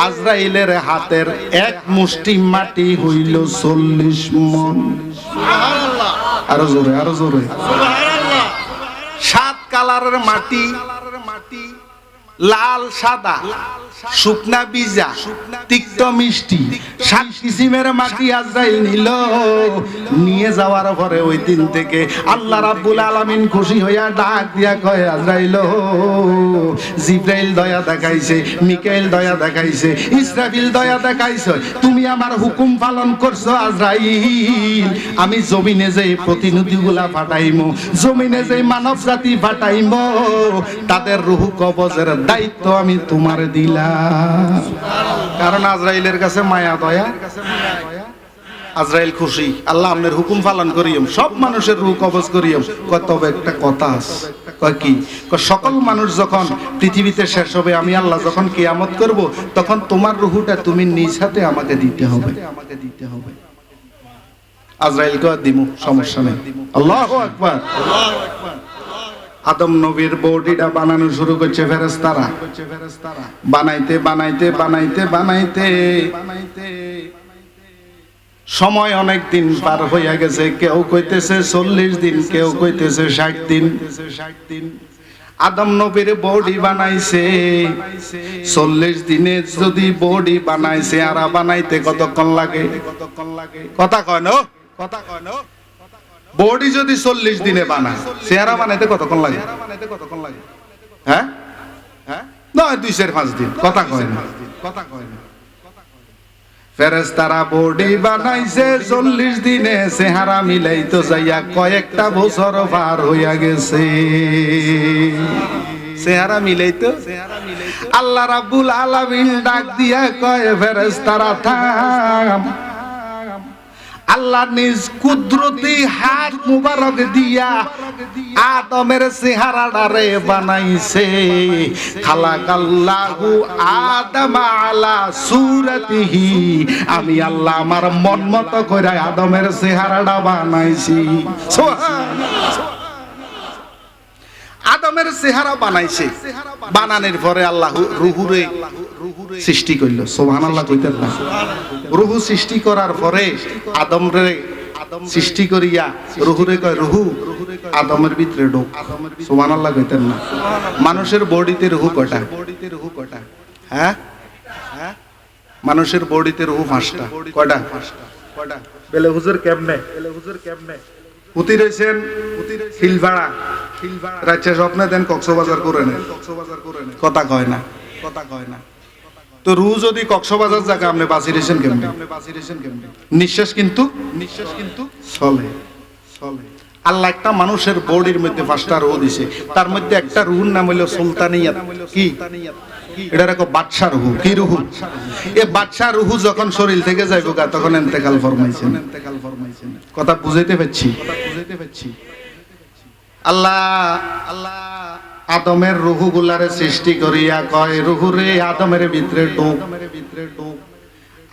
A: আজরাইলের হাতের এক মুষ্টি মাটি হইল 40 মণ। সুবহানাল্লাহ। আরো জোরে, আরো জোরে। সুবহানাল্লাহ। 7 কালারের মাটি, লাল, সাদা, শুকনা, বিজা, তিক্ত, মিষ্টি, 7 কিসিমের মাটি আজরাইল নিল। নিয়ে যাওয়ার পরে ওই দিন থেকে আল্লাহ রাব্বুল আলামিন খুশি হইয়া ডাক দিয়া কয়, আজরাইল জিবরাইল দয়া দেখাইছে, মিকাইল দয়া দেখাইছে, ইসরাফিল দয়া দেখাইছে, তুমি আমার হুকুম পালন করছো আজরাইল। আমি জমিনে যে প্রতিনিধিগুলা পাঠাইমু, জমিনে যে মানব জাতি পাঠাইমু, তাদের রূহ কবজের দায়িত্ব আমি তোমার দিলাম। কারণ আজরাইলের কাছে মায়া দয়া। আজরাইল খুশি, আল্লাহ আপনার হুকুম পালন করিম, সব মানুষের রূহ কবজ করিম। তবে একটা কথা আছে, কয় কি? সকল মানুষ যখন পৃথিবীতে শেষ হবে, আমি আল্লাহ যখন কিয়ামত করব, তখন তোমার রূহটা তুমি নিজ হাতে আমাকে দিতে হবে। আজরাইলকে দিমু, সমস্যা নেই। আল্লাহু আকবার। আদম নবীর বডিটা বানানো শুরু করছে ফেরেশতারা। বানাইতে বানাইতে বানাইতে বানাইতে সময় অনেক দিন পার হইয়া গেছে। কেউ কইতেছে 40 দিন, কেউ কইতেছে 60 দিন। আদম নবীর বডি বানাইছে 40 দিনে। যদি বডি বানাইছে, আর বানাইতে কতক্ষণ লাগে? কথা কয় না? বডি যদি 40 দিনে বানায়, চেহারা বানাইতে কতক্ষণ লাগে? হ্যাঁ, নয় 2-4-5 দিন। কথা কয় না? ফেরেশতারা বডি বানাইছে 40 দিনে, চেহারা মিলাইতো যাইয়া কয়েকটা বছর পার হইয়া গেছে। চেহারা মিলাইতো। আল্লাহ রাব্বুল আলামিন ডাক দিয়া কয়, ফেরেশতারা থাম। আল্লাহ নিজ কুদরতি হাত মুবারক দিয়া আদমের চেহারাটারে বানাইছে। খালাকাল্লাহু আদম আলা সূরাতিহি। আমি আল্লাহ আমার মন মতো করে আদমের চেহারাটা বানাইছি। সুবহানাল্লাহ। আদমের চেহারা বানাইছে। বানানোর পরে আল্লাহ রূহুরে সৃষ্টি করল। সুবহানাল্লাহ কইতেন না? রূহ সৃষ্টি করার পরে আদমরে সৃষ্টি করিয়া রূহুরে কয়, রূহু আদমের ভিতরে ঢোক। সুবহানাল্লাহ কইতেন না? মানুষের বডিতে রূহ কয়টা? হ্যাঁ, মানুষের বডিতে রূহ 5টা। কয়টা? বেলে হুজুর কেমনে? পুতি রইছেন খিলভাড়া। রাজ্য স্বপ্নে দেন কক্সবাজার করে নেন। কথা কয় না? তো রুহ যদি কক্সবাজার জায়গা, আপনি বাঁচি রয়েছেন কেমনে? নিঃশ্বাস কিন্তু চলে। আল্লাহ একটা মানুষের বডির মধ্যে 5টা রূহ দিছে, তার মধ্যে একটা রূহের নাম হলো সুলতানিয়াত। কি এটা রাখো বাদশা রূহ। কি রূহ? এই বাদশা রূহ যখন শরীর থেকে যাইব গা তখন ইন্তেকাল ফরমাইছেন। কথা বুঝাইতে পারছি? আল্লাহ আদমের রূহগুলারে সৃষ্টি করিয়া কয়, রূহরে আদমের ভিতরে ঢোক।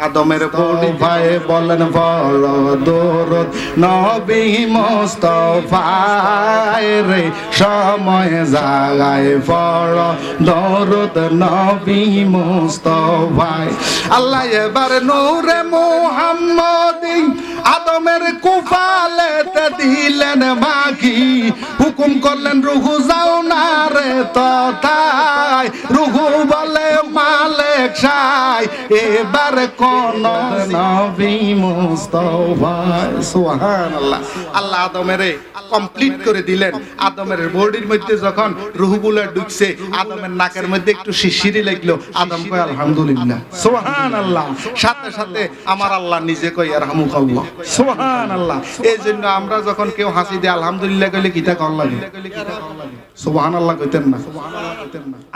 A: আদমের বডি ভাই বলেন বল দরুদ নবী মুস্তাফায় রে, সময় জাগায় পড় দরুদ নবী মুস্তাফায়। আল্লাহ এবার নূরে মুহাম্মদি আদমের কুফালেতে দিলেন মাগি, হুকুম করলেন রুহু যাও না রে তথায়। রুহু বলে মালিক সাই, এবার কোন নবী মুস্তাফা। সুবহানাল্লাহ। আল্লাহ আদমের কমপ্লিট করে দিলেন। আদমের বডির মধ্যে যখন রুহগুলো ঢুকছে, আদমের নাকের মধ্যে একটু শিরশিরি লাগলো। আদম কয় আলহামদুলিল্লাহ। সুবহানাল্লাহ। সাথে সাথে আমার আল্লাহ নিজে কয় ইয়ারহামুকাল্লাহ। সুবহানাল্লাহ। এই জন্য আমরা যখন কেউ হাসি দিয়ে আলহামদুলিল্লাহ কইলে কিটা কর লাগে? সুবহানাল্লাহ কইতেন না?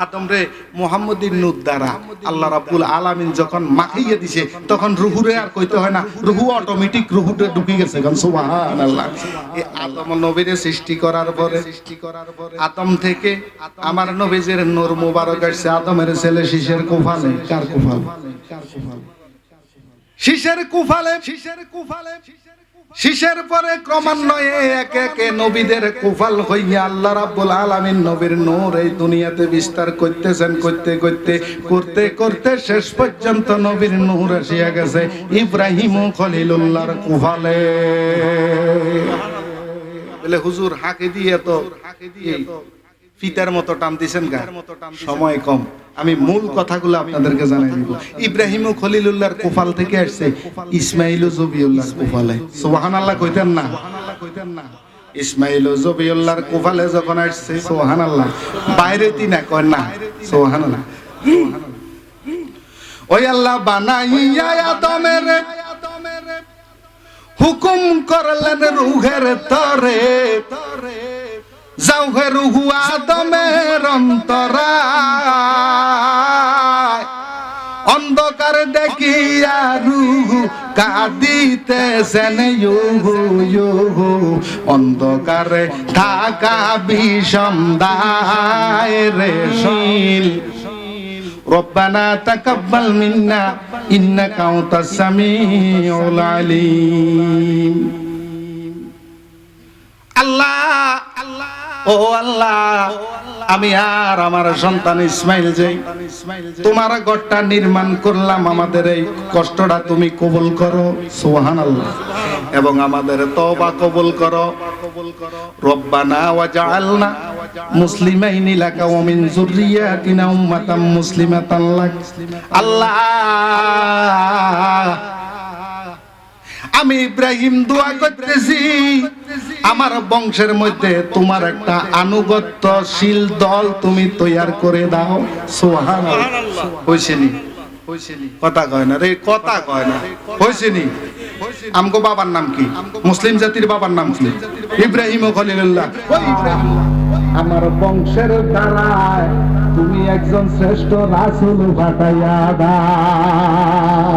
A: আদম রে মুহাম্মদীর নূর দ্বারা আল্লাহ রাব্বুল আলামিন যখন মাখিয়ে দিছে, তখন রুহুরে আর কইতে হয় না, রুহু অটোমেটিক রুহুতে ঢুকে গেছে। কারণ সুবহানাল্লাহ। এই আদম নবীরে সৃষ্টি করার পরে আদম থেকে আমার নবীজির নূর মুবারক আসছে আদমের ছেলে শীষের কুফালে। কার কুফাল? শীষের কুফালে। শীষের পরে ক্রমান্বয়ে একে একে নবীদের কুফাল হইয়া আল্লাহ রাব্বুল আলামিন নবীর নূর এই দুনিয়াতে বিস্তার করতেছেন। করতে করতে শেষ পর্যন্ত নবীর নূর আসিয়া গেছে ইব্রাহিম খলিলুল্লাহর কুফালে। বলে হুজুর হাঁকে দিয়ে তো ফিতার মতো টান দিছেন গা, সময় কম, আমি মূল কথাগুলো আপনাদেরকে জানাই দিব। ইব্রাহিম খলিলুল্লাহর কুফাল থেকে আসছে ইসমাইল জবিউল্লাহর কুফালে। সুবহানাল্লাহ কইতেন না? ইসমাইল জবিউল্লাহর কুফালে যখন আসছে, সুবহানাল্লাহ, বাইরে তিনা কয় না। সুবহানাল্লাহ। ওই আল্লাহ বানাইয়া আদমের হুকুম করলেন রুহের তরে, যাও হে রুহু আদমের অন্তরায়। অন্ধকার দেখিয়া রুহু কাঁদিতেছেন ইউহু ইউহু, অন্ধকারে থাকা বিষম দায় শিল। রব্বানা তাকাব্বাল মিন্না ইন্নাকা আনতাস সামিউল আলিম। আল্লাহ ও আল্লাহ, আমি আর আমার সন্তান ইসমাইল যে তোমার ঘরটা নির্মাণ করলাম, আমাদের এই কষ্টটা তুমি কবুল করো। সুবহানাল্লাহ। এবং আমাদের তওবা কবুল করো। রব্বানা ওয়াজআলনা মুসলিমাইনি লাকা ওয়া মিন যুররিয়াতিনা উম্মাতাম মুসলিমাতান লাক। আল্লাহ, আমি ইব্রাহিম দোয়া করতেছি আমার বংশের মধ্যে তোমার একটা আনুগত্যশীল দল তুমি তৈয়ার করে দাও। সুবহানাল্লাহ। হইছেনি? কথা কয় না রে, কথা কয় না। হইছেনি? আমগো বাবার নাম কি? মুসলিম জাতির বাবার নাম কি? ইব্রাহিম খলিলুল্লাহ। ওই ইব্রাহিম আমার বংশের দ্বারায় তুমি একজন শ্রেষ্ঠ রাসূল পাঠাইয়া দাও।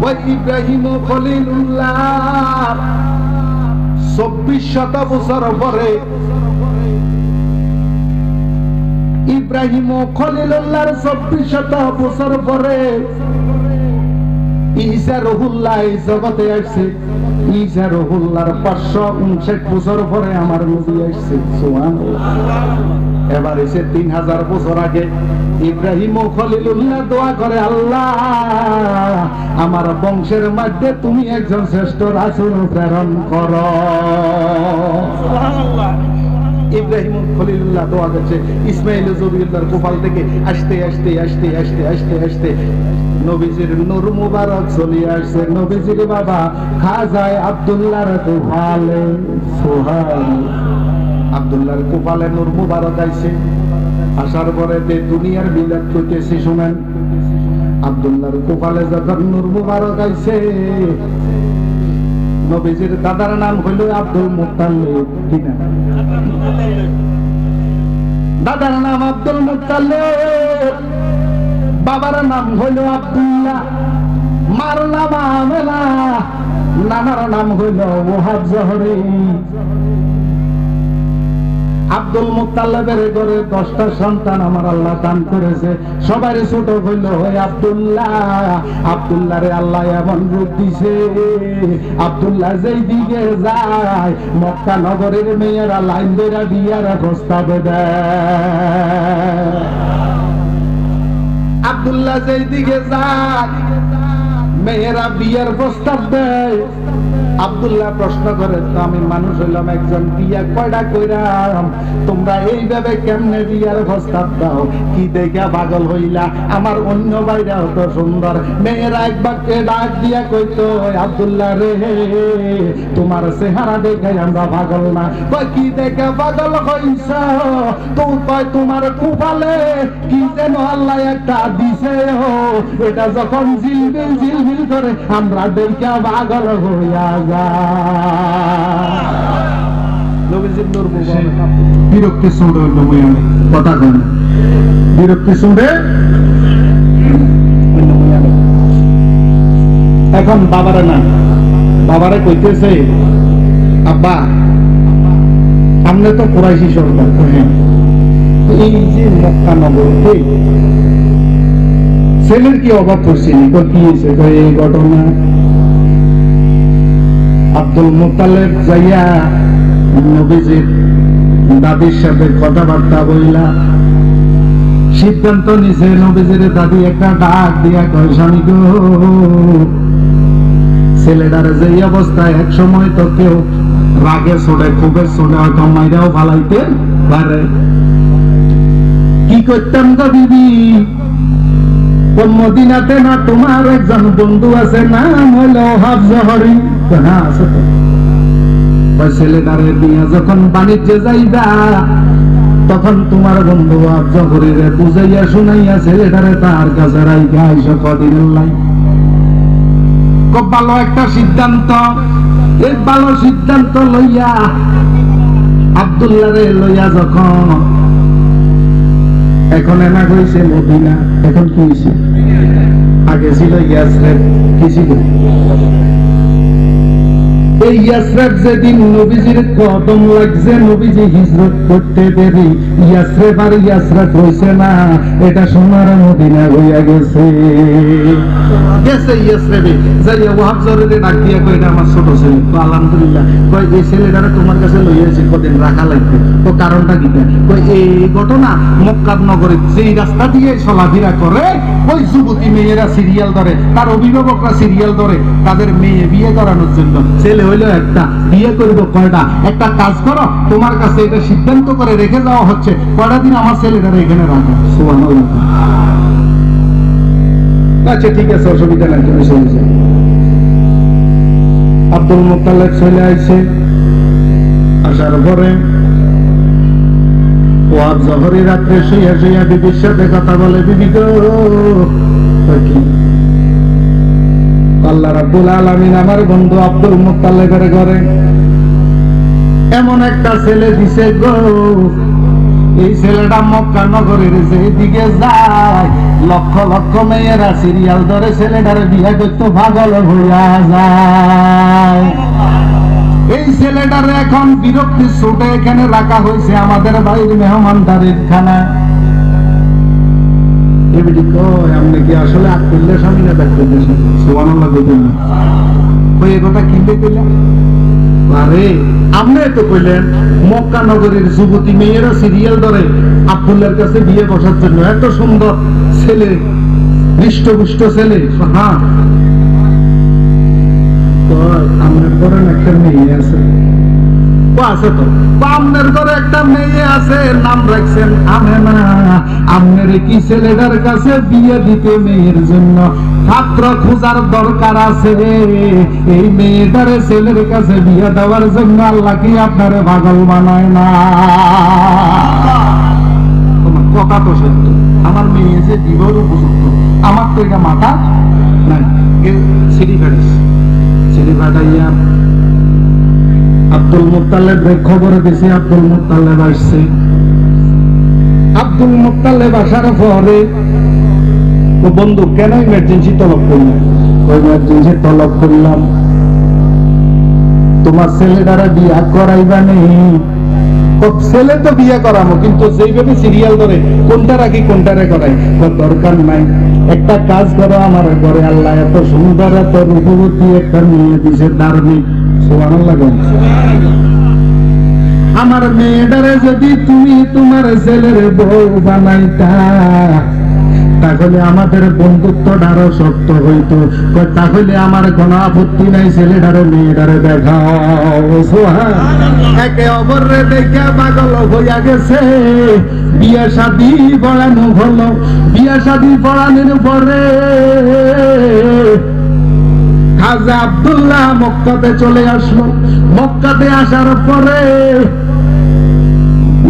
A: ওই ইব্রাহিম খলিলুল্লাহ 2400 বছর পরে ইব্রাহিম খলিলুল্লাহর 2400 বছর পরে ঈসা রুহুল্লাহ এই জগতে আসছে। ঈসা রুহুল্লাহর 559 বছর পরে আমার নবী আসছে। সুবহানাল্লাহ। এবার এসে 3000 বছর আগে ইব্রাহিম খলিলুল্লাহ দোয়া করে, আল্লাহ আমার বংশের মধ্যে তুমি একজন শ্রেষ্ঠ রাসূল প্রেরণ করো। সুবহানাল্লাহ। ইব্রাহিম খলিলুল্লাহ দোয়া করছে ইসমাইল জবিউল্লাহর কুফাল থেকে আসতে আসতে আসতে আসতে আসতে আসতে নবীজির নূর মুবারক চলে আসছে নবীজির বাবা খাজায় আব্দুল্লাহর কুফালে। সুবহানাল্লাহ। আব্দুল্লাহর কুফালে নূর মুবারক আইছে। আসার পরে দুনিয়ার বিলাদ কইতেছি শুনেন। আব্দুল্লাহর কুফালে যখন নূর মুবারক আইছে, নবীজির দাদার নাম হইল আব্দুল মুত্তালিব। কি নাম? দাদার নাম আব্দুল মুত্তালিব, বাবার নাম হইল আব্দুল্লাহ, মার নাম আমেনা, নানার নাম হইল ওহাব জহরি। আব্দুল মুত্তালিবের ঘরে 10টা সন্তান আমার আল্লাহ দান করেছে। সবার ছোট হইল ওই আব্দুল্লাহ। আব্দুল্লাহরে আল্লাহ এমন রূপ দিছে, আব্দুল্লাহ যেই দিকে যায় মক্কা নগরের মেয়েরা লাইন ধরে বিয়ার প্রস্তাব দেয়। আব্দুল্লাহ যেই দিকে যায় মেয়েরা বিয়ার প্রস্তাব দেয়। আব্দুল্লাহ প্রশ্ন করে, তো আমি মানুষ হইলাম একজন, বিয়া কয়টা কইরাম, তোমরা এইভাবে কেমনে বিয়ার প্রস্তাব দাও? কি দেখা পাগল হইলা? আমার অন্য বাইরাও তো সুন্দর। মেয়েরা একবার কে ডাক দিয়া কইতো, আব্দুল্লাহ রে, তোমার চেহারা দেখে আমরা পাগল না। কয় কি দেখে পাগল হইছ? তো কয় তোমার কুপালে কি যেন আল্লাহ একটা দিছে, এটা যখন ঝিলমিল ঝিলমিল করে আমরা দেখা পাগল হইয়া বিরক্তি শুনবে কথা কয় না, বিরক্তি শুনবে। এখন বাবারে না, বাবারে কইতেছে, আব্বা সামনে তো কুরাইশি সরকার, এই যে মক্কা নগরীতে ছেলের কি অভাব পড়ছিল? কি হয়েছে? এই ঘটনা। আব্দুল মুত্তালিব যাইয়া নবীজির দাদির সাথে কথাবার্তা বইলা সিদ্ধান্ত নিছে, নবীজির দাদি একটা ডাক দিয়া কয়, স্বামী গো, ছেলেটার যে অবস্থায় এক সময় তো কেউ রাগে ছোড়ে, খুবে ছোড়ে, হয়তো মাইরাও ফালাইতে পারে। কি করতাম গো বিবি? মদিনাতে না তোমার একজন বন্ধু আছে, নাম হলো ওহাব জহরি? হ্যাঁ আছে তো। ছেলেটারে নিয়ে যখন বাণিজ্যে যাইবা তখন তোমার বন্ধু ওহাব জহরিরে বুঝাইয়া শুনাইয়া ছেলেটারে তার কাছে রাইখা আইসো কদিনের লাই। খুব ভালো একটা সিদ্ধান্ত। এই ভালো সিদ্ধান্ত লইয়া আব্দুল্লাহরে লইয়া যখন এখন এনা হয়েছে মদিনা, এখন কি হয়েছে? আগে ছিল ইয়াসরিব। কি ছিল? এই ইয়াসরিব যেদিন নবীজির কদম লাগছে, নবীজি হিজরত করতে দেরি, ইয়াসরিব আর ইয়াসরিব হইছে না, এটা সোনার মদিনা হইয়া গেছে। গেছে ইয়াসরিবে যাইয়া ওহাব জহরিরে ডাক দিয়া কই, এটা আমার ছোট ছেলে। তো আলহামদুলিল্লাহ। কই এই ছেলেটারে তোমার কাছে লইয়াছি, কদিন রাখা লাগবে। তো কারণটা কি? কই এই ঘটনা মক্কা নগরে যেই রাস্তা দিয়ে চলাফেরা করে ওই যুবতী মেয়েরা সিরিয়াল ধরে, তার অভিভাবকরা সিরিয়াল ধরে তাদের মেয়ে বিয়ে করানোর জন্য। ছেলে হইলো একটা, বিয়ে করবো কয়টা? একটা কাজ করো, তোমার কাছে এটা সিদ্ধান্ত করে রেখে যাওয়া হচ্ছে, কয়টা দিন আমার ছেলেটারে এখানে রাখো। সুবহানাল্লাহ। আচ্ছা ঠিক আছে, অসুবিধা নাই, তুমি চলে যাও। আব্দুল মুত্তালিব চলে আইছে। আসার পরে ওহাব জহরি রাত্রে শুইয়া শুইয়া বিবির সাথে কথা বলে, বিবি গো, কি আল্লাহ রাব্বুল আলামিন আমার বন্ধু আব্দুল মুত্তালিবের ঘরে এমন একটা ছেলে দিছে গো, এই ছেলেটা মক্কা নগরের যেদিকে যায় লক্ষ লক্ষ মেয়েরা সিরিয়াল ধরে ছেলেটারে বিয়ে করতে পাগল হইয়া যায়। এই ছেলেটারে এখন বিরক্তি ছুটে এখানে রাখা হয়েছে আমাদের বাড়ির মেহমানদারির খানা। এবিডি কয়, আপনি কি আসলে আকুল্লে স্বামী না ব্যাকুল্লে স্বামী? সুবহানাল্লাহ। কইতেন না ওই কথা কিনতে কইলেন? আরে আপনি তো কইলেন মক্কা নগরীর যুবতী মেয়েরা সিরিয়াল ধরে আব্দুল্লাহর কাছে বিয়ে বসার জন্য। এত সুন্দর ছেলে, হৃষ্টপুষ্ট ছেলে। হ্যাঁ, আপনার ঘরে একটা মেয়ে আছে। আছে তো, আপনার ঘরে একটা মেয়ে আছে, নাম রাখছেন আমেনা। আপনার কি ছেলেটার কাছে বিয়ে দিতে মেয়ের জন্য পাত্র খোঁজার দরকার আছে? এই মেয়েটারে ছেলের কাছে বিয়ে দেওয়ার জন্য আল্লাহ কি আপনারে পাগল বানায় না? তোমার কথা তো সত্য, আমার মেয়ে যে বিবাহ উপযুক্ত, আমার তো এটা মাথা নাই। সিঁড়ি ফাটাইয়া আব্দুল মুত্তালিবের খবর দিছি, আব্দুল মুত্তালিব আসছে। আব্দুল মুত্তালিব আসার পরে ও বন্ধু কেন ইমার্জেন্সি তলব করলাম? ইমার্জেন্সি তলব করলাম তোমার ছেলেটারা বিয়া করাইবা নেই। ছেলে তো বিয়ে করাবো, কিন্তু যেইভাবে সিরিয়াল ধরে কোনটা রাখি কোনটা করাই, দরকার নাই। একটা কাজ করো, আমার ঘরে আল্লাহ এত সুন্দর এত রূপবতী একটা মেয়ে দিছে, ধার্মিক। সুবহানাল্লাহ। আমার মেয়েটারে যদি তুমি তোমার ছেলের বউ বানাইতা, তাহলে আমাদের বন্ধুত্বটা আরো শক্ত হইতো। তাহলে আমার কোনো আপত্তি নাই, ছেলেটারে মেয়েটারে দেখাও। একে অপরে দেখে পাগল হইয়া গেছে। বিয়া শাদী পড়ানো হলো। বিয়া শাদী পড়ানোর পরে খাজা আব্দুল্লাহ মক্কাতে চলে আসলো। মক্কাতে আসার পরে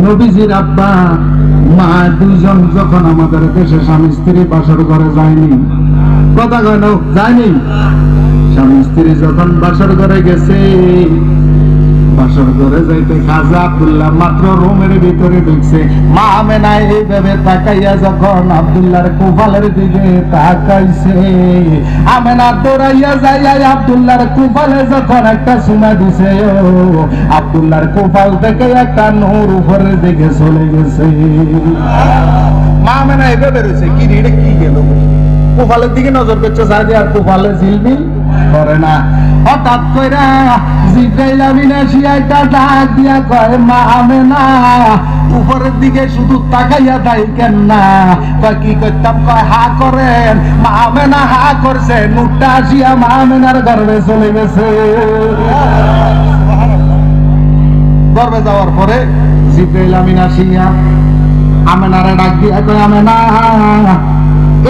A: নবীজির আব্বা মা দুইজন যখন আমাদের দেশে স্বামী স্ত্রী বাসর ঘরে যায়নি, কথা কয় না, যায়নি। স্বামী স্ত্রী যখন বাসর ঘরে গেছে, বাসর ঘরে যাইতে খাজা আব্দুল্লাহ মাত্র রুমের ভিতরে ঢুকছে। মা আমেনা এইভাবে তাকাইয়া যখন আব্দুল্লাহর কুফালের দিকে তাকাইছে, আমেনা দৌড়াইয়া যাইয়া আব্দুল্লাহর কুফালে যখন একটা চুমা দিছে, আব্দুল্লাহর কুফাল থেকে একটা নূর উপরের দিকে চলে গেছে। মা আমেনা এইভাবে রয়েছে, কি রে কি গেল? কুফালের দিকে নজর করছে, সাইডে আর কুফালে ঝিলমিল করে না। হঠাৎ কইরা জিব্রাইল আমিন আসিয়া একটা ডাক দিয়া কয়, মা আমেনা উপরের দিকে শুধু তাকাইয়া থাকেন না। কয় কি করতাম? কয় হা করেন। মা আমেনা হা করছে, নূরটা আসিয়া মা আমেনার গর্ভে চলে গেছে। গর্ভে যাওয়ার পরে জিব্রাইল আমিন আসিয়া আমেনারে ডাক দিয়া কয়, আমেনা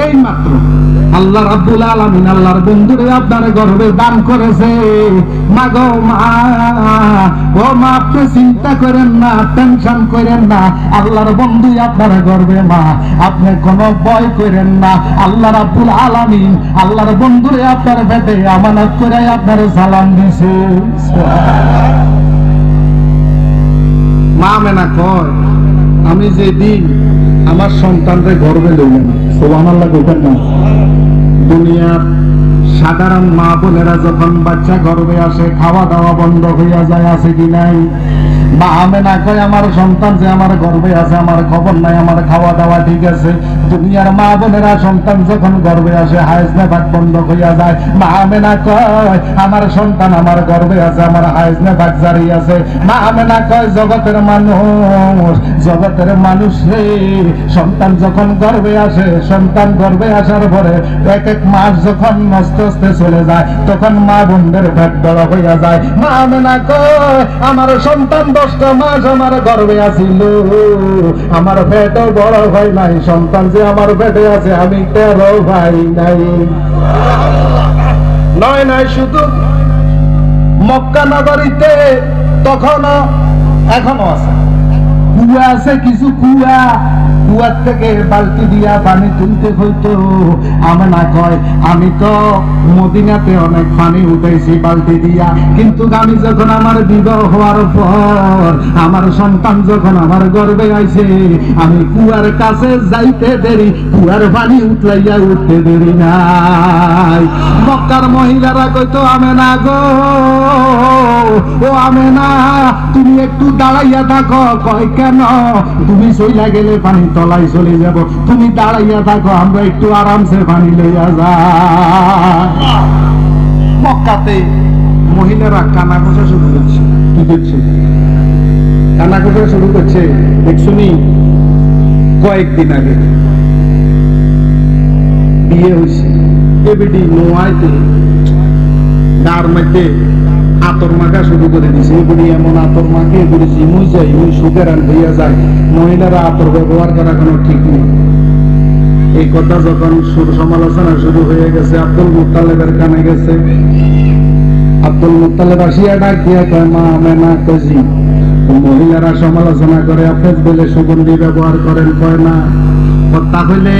A: এই মাত্র আল্লাহ রাব্বুল আলামিন আল্লাহর বন্ধুরে আপনার গর্ভে দান করেছে। মা গো মা, ও মা আপনি চিন্তা করেন না, টেনশন করেন না, আল্লাহর বন্ধু আপনার গর্ভে। মা আপনি কোনো ভয় করেন না, আল্লাহ রাব্বুল আলামিন আল্লাহর বন্ধুরে আপনার পেটে আমানত করে আপনার সালাম দিছে। মা মেনা কয়, আমি যেদিন আমার সন্তানরে গর্ভে লইলাম, সুবহানাল্লাহ কইতেন না, দুনিয়ার সাধারণ মা বোনেরা যখন বাচ্চা গর্ভে আসে খাওয়া দাওয়া বন্ধ হইয়া যায়, আছে কি নাই? মা আমেনা কয়, আমার সন্তান যে আমার গর্ভে আছে আমার খবর নাই, আমার খাওয়া দাওয়া ঠিক আছে। দুনিয়ার মা বোনেরা সন্তান যখন গর্ভে আসে হায়েজ নেফাক বন্ধ হইয়া যায়। মা আমেনা কয়, আমার সন্তান আমার গর্ভে আছে, আমার হায়েজ নেফাক জারি আছে। মা আমেনা কয়, জগতের মানুষ রে, সন্তান যখন গর্ভে আসে, সন্তান গর্ভে আসার পরে এক এক মাস যখন আস্তে আস্তে চলে যায়, তখন মা বোনদের পেট বড় হইয়া যায়। মা আমেনা কয়, আমার সন্তান 10টা মাস আমার গর্ভে আছিল, আমার পেটও বড় হয় নাই, সন্তান যে আমার পেটে আছে আমি 13 ভাই নাই। নয় শুধু মক্কা নগরীতে তখনও এখনো আছে কুয়া, আছে কিছু কুয়া, কুয়ার থেকে বালতি দিয়া পানি তুলতে হইতো। আমেনা কয়, আমি তো মদিনাতে অনেক পানি উঠাইছি বালতি দিয়া, কিন্তু আমি যখন আমার বিবাহ হওয়ার পর আমার সন্তান যখন আমার গর্ভে আইছে, আমি কুয়ার কাছে যাইতে দেরি, কুয়ার পানি উঠলাইয়া উঠতে দেরি নাই। মক্কার মহিলারা কইতো, আমেনা গো, ও আমেনা তুমি একটু দাঁড়াইয়া থাকো। কয় কেন? তুমি চইলা গেলে পানি তলায় চলে যাব, তুমি দাঁড়াইয়া থাকো, আমরা একটু আরামসে পানি লইয়া যাই। মক্কাতে মহিলারা কানা ঘষা শুরু করছে। কি করছে? কানা ঘষা শুরু করছে। দেখছুনি কয়েকদিন আগে বিয়ে হয়েছে, এবিডি নোয়াইতে গার মধ্যে আতর মাখা শুরু করে দিছে। এগুলি এমন আতর মাখে এগুলি জিমুই যায়, ওই সুগার হইয়া যায়। মহিলারা আতর ব্যবহার করা কোনো ঠিক নেই। এই কথা যখন সমালোচনা শুরু হয়ে গেছে, আব্দুল মুত্তালিবের কানে গেছে। আব্দুল মুত্তালিব আসিয়া ডাক দিয়া কয়, মা আমেনা কজি মহিলারা সমালোচনা করে আপনি বলে সুগন্ধি ব্যবহার করেন। কয় না, তাহলে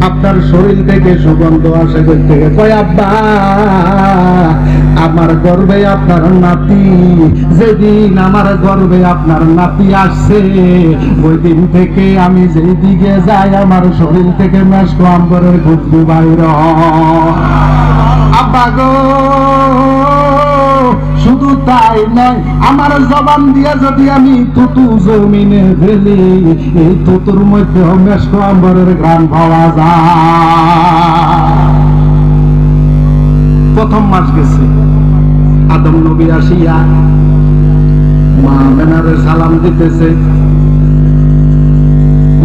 A: আপনার শরীর থেকে সুগন্ধ আসে থেকে কয় আব্বা আমার গর্ভে আপনার নাতি, যেদিন আমার গর্ভে আপনার নাতি আসছে ওই দিন থেকে আমি যেই দিকে যাই আমার শরীর থেকে মেশক আম্বরের খুশবু বাইর হয়। আব্বা গো শুধু তাই নয়, আমার জবান দিয়া যদি আমি থুতু জমিনে ফেলি এই থুতুর মধ্যে মেশক আম্বরের ঘ্রাণ পাওয়া যায়। প্রথম মাস গেছে, আদম নবী আসিয়া মা মেনারে সালাম দিতেছে।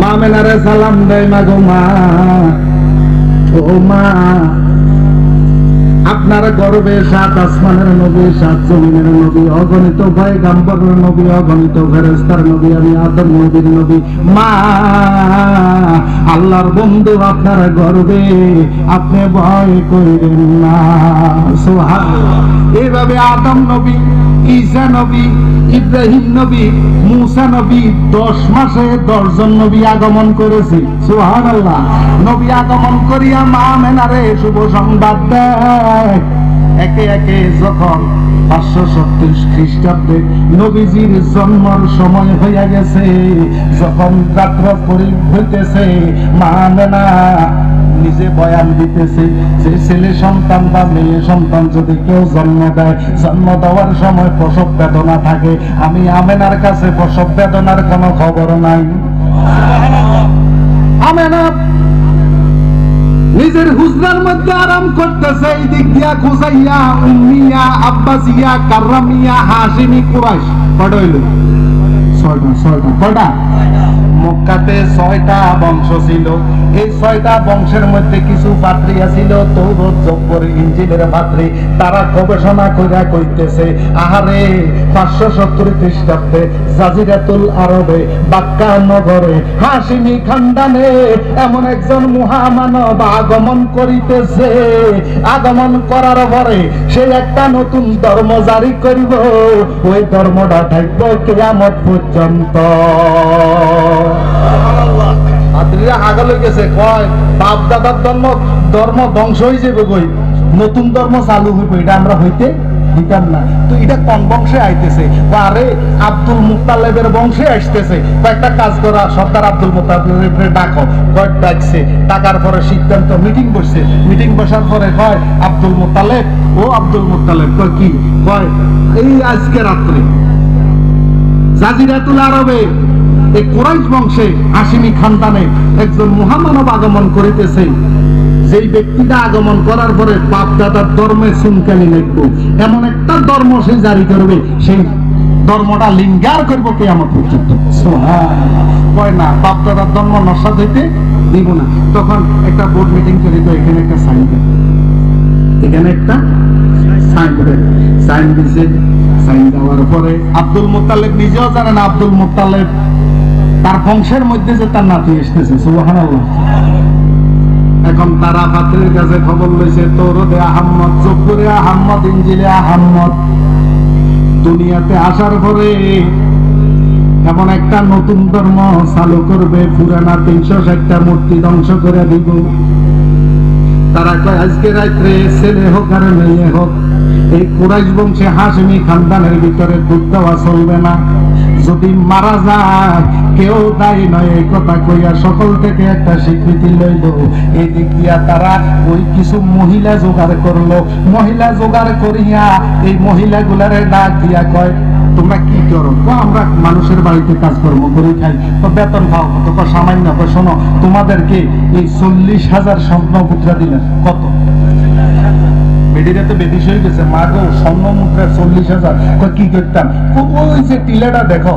A: মা মেনারে সালাম দেয়, মা গো মা, ও মা আপনার গর্বে 7 আসমানের নবী, 7 জমিনের নবী, অগণিত পয়গম্বরের নবী, অগণিত ফেরেশতার নবী, আমি আদম নবীর নবী। মা আল্লাহর বন্ধু আপনার গর্বে, আপনি ভয় করিবেন না। সুবহানাল্লাহ। এইভাবে আদম নবী, ঈসা নবী, ইব্রাহিম নবী, মুসা নবী 10 মাসে 10 জন নবী আগমন করেছে। সুবহানাল্লাহ। নবী আগমন করিয়া মা মেনারে শুভ সংবাদ দেয়। একে একে যখন 537 খ্রিস্টাব্দে নবীজির জন্মের সময় হইয়া গেছে, যখন রাত্র হইতেছে, মা মেনা নিজে বয়ান দিতেছে যে ছেলে সন্তান বা মেয়ে সন্তান যদি কেউ জন্ম দেয়, জন্ম দেওয়ার সময় প্রসব বেদনা থাকে, আমি আমেনার কাছে প্রসব বেদনার কোনো খবর নাই। আমেনা নিজের হুজরার মধ্যে আরাম করতেছে, এই দিক দিয়া খুসাইয়া উম্মিয়া আব্বাসিয়া কাররামিয়া হাশিমি কুরাইশ কয়টা হইল? 6টা। কয়টা? মক্কাতে 6টা বংশ ছিল। এই 6টা বংশের মধ্যে কিছু পাত্রিয়া ছিল তৌরাত, জব্বর, ইনজিলের পাত্রী। তারা গবেষণা কইরা কইতেছে আহারে 570 খ্রিস্টাব্দে জাজিরাতুল আরবে বাক্কা নগরে হাশিমি খানদানে এমন একজন মহামানব আগমন করিতেছে। আগমন করার পরে সে একটা নতুন ধর্ম জারি করিব, ওই ধর্মটা থাকবে কিয়ামত পর্যন্ত। আত্রীরা আগলে গেছে, কয় বাপ দাদার ধর্ম ধ্বংস হয়ে যাবে, কই নতুন ধর্ম চালু হইব, এটা আমরা হইতে দিতাম না। তো এটা কোন বংশে আইতেছে? আরে আব্দুল মুত্তালেবের বংশে আসতেছে। কয়েকটা কাজ করা, সর্দার আব্দুল মুত্তালেবরে ডাকো। কয়েক ডাকছে, ডাকার পরে সিদ্ধান্ত মিটিং বসছে। মিটিং বসার পরে কয় আব্দুল মুত্তালেব, ও আব্দুল মুত্তালেব, কয় কি? কয় এই আজকে রাত্রে জাজিরাতুল আরবে এই কুরাইশ বংশে হাশিমি খানদানে একজন মহামানব আগমন করিতেছে। যেই ব্যক্তিটা আগমন করার পরে বাপ দাদার ধর্মে চুনকালি লাগবো, এমন একটা ধর্ম সে জারি করবে, সেই ধর্মটা লিঙ্গার করব কিয়ামত পর্যন্ত। সুবহানাল্লাহ। কয় না, বাপ দাদার ধর্ম নস্বাত হইতে দিব না। তখন একটা বোর্ড মিটিং করে, তো এখানে একটা সাইন দেয়, এখানে একটা সাইন দেয়। সাইন দিছে। সাইন দেওয়ার পরে আব্দুল মুত্তালেব নিজেও জানেন আব্দুল মুত্তালেব তার বংশের মধ্যে যে তার নাতি এসতেছে। সুবহানাল্লাহ। এখন তারা পাত্রের কাছে খবর লইছে, তৌরাতে আহমদ, জব্বরে আহমদ, ইনজিলে আহমদ দুনিয়াতে আসার পরে এমন একটা নতুন ধর্ম চালু করবে, পুরানা 360টা মূর্তি ধ্বংস করে দিব। তারা কয় আজকে রাত্রে ছেলে হোক আর মেয়ে হোক, এই কুরাইশ বংশে হাশিমি খানদানের ভিতরে দুধ দেওয়া চলবে না। যদি মারা যায় কেউ দায়ী নয়, এই কথা কইয়া সকল থেকে একটা স্বীকৃতি লইল। এই দিক দিয়া তারা ওই কিছু মহিলা জোগাড় করলো। মহিলা জোগাড় করিয়া এই মহিলাগুলারে ডাক দিয়া কয় তোমরা কি করো? আমরা মানুষের বাড়িতে কাজকর্ম করে খাই, তো বেতন পাও কত? সামান্য। শোনো, তোমাদেরকে এই 40,000 স্বর্ণ মুদ্রা দিলেন। কত? বেডিরা তো বেদিস হয়ে গেছে, মা গো স্বর্ণ মুদ্রা 40,000। কি করতাম? ওই যে টিলাটা দেখো,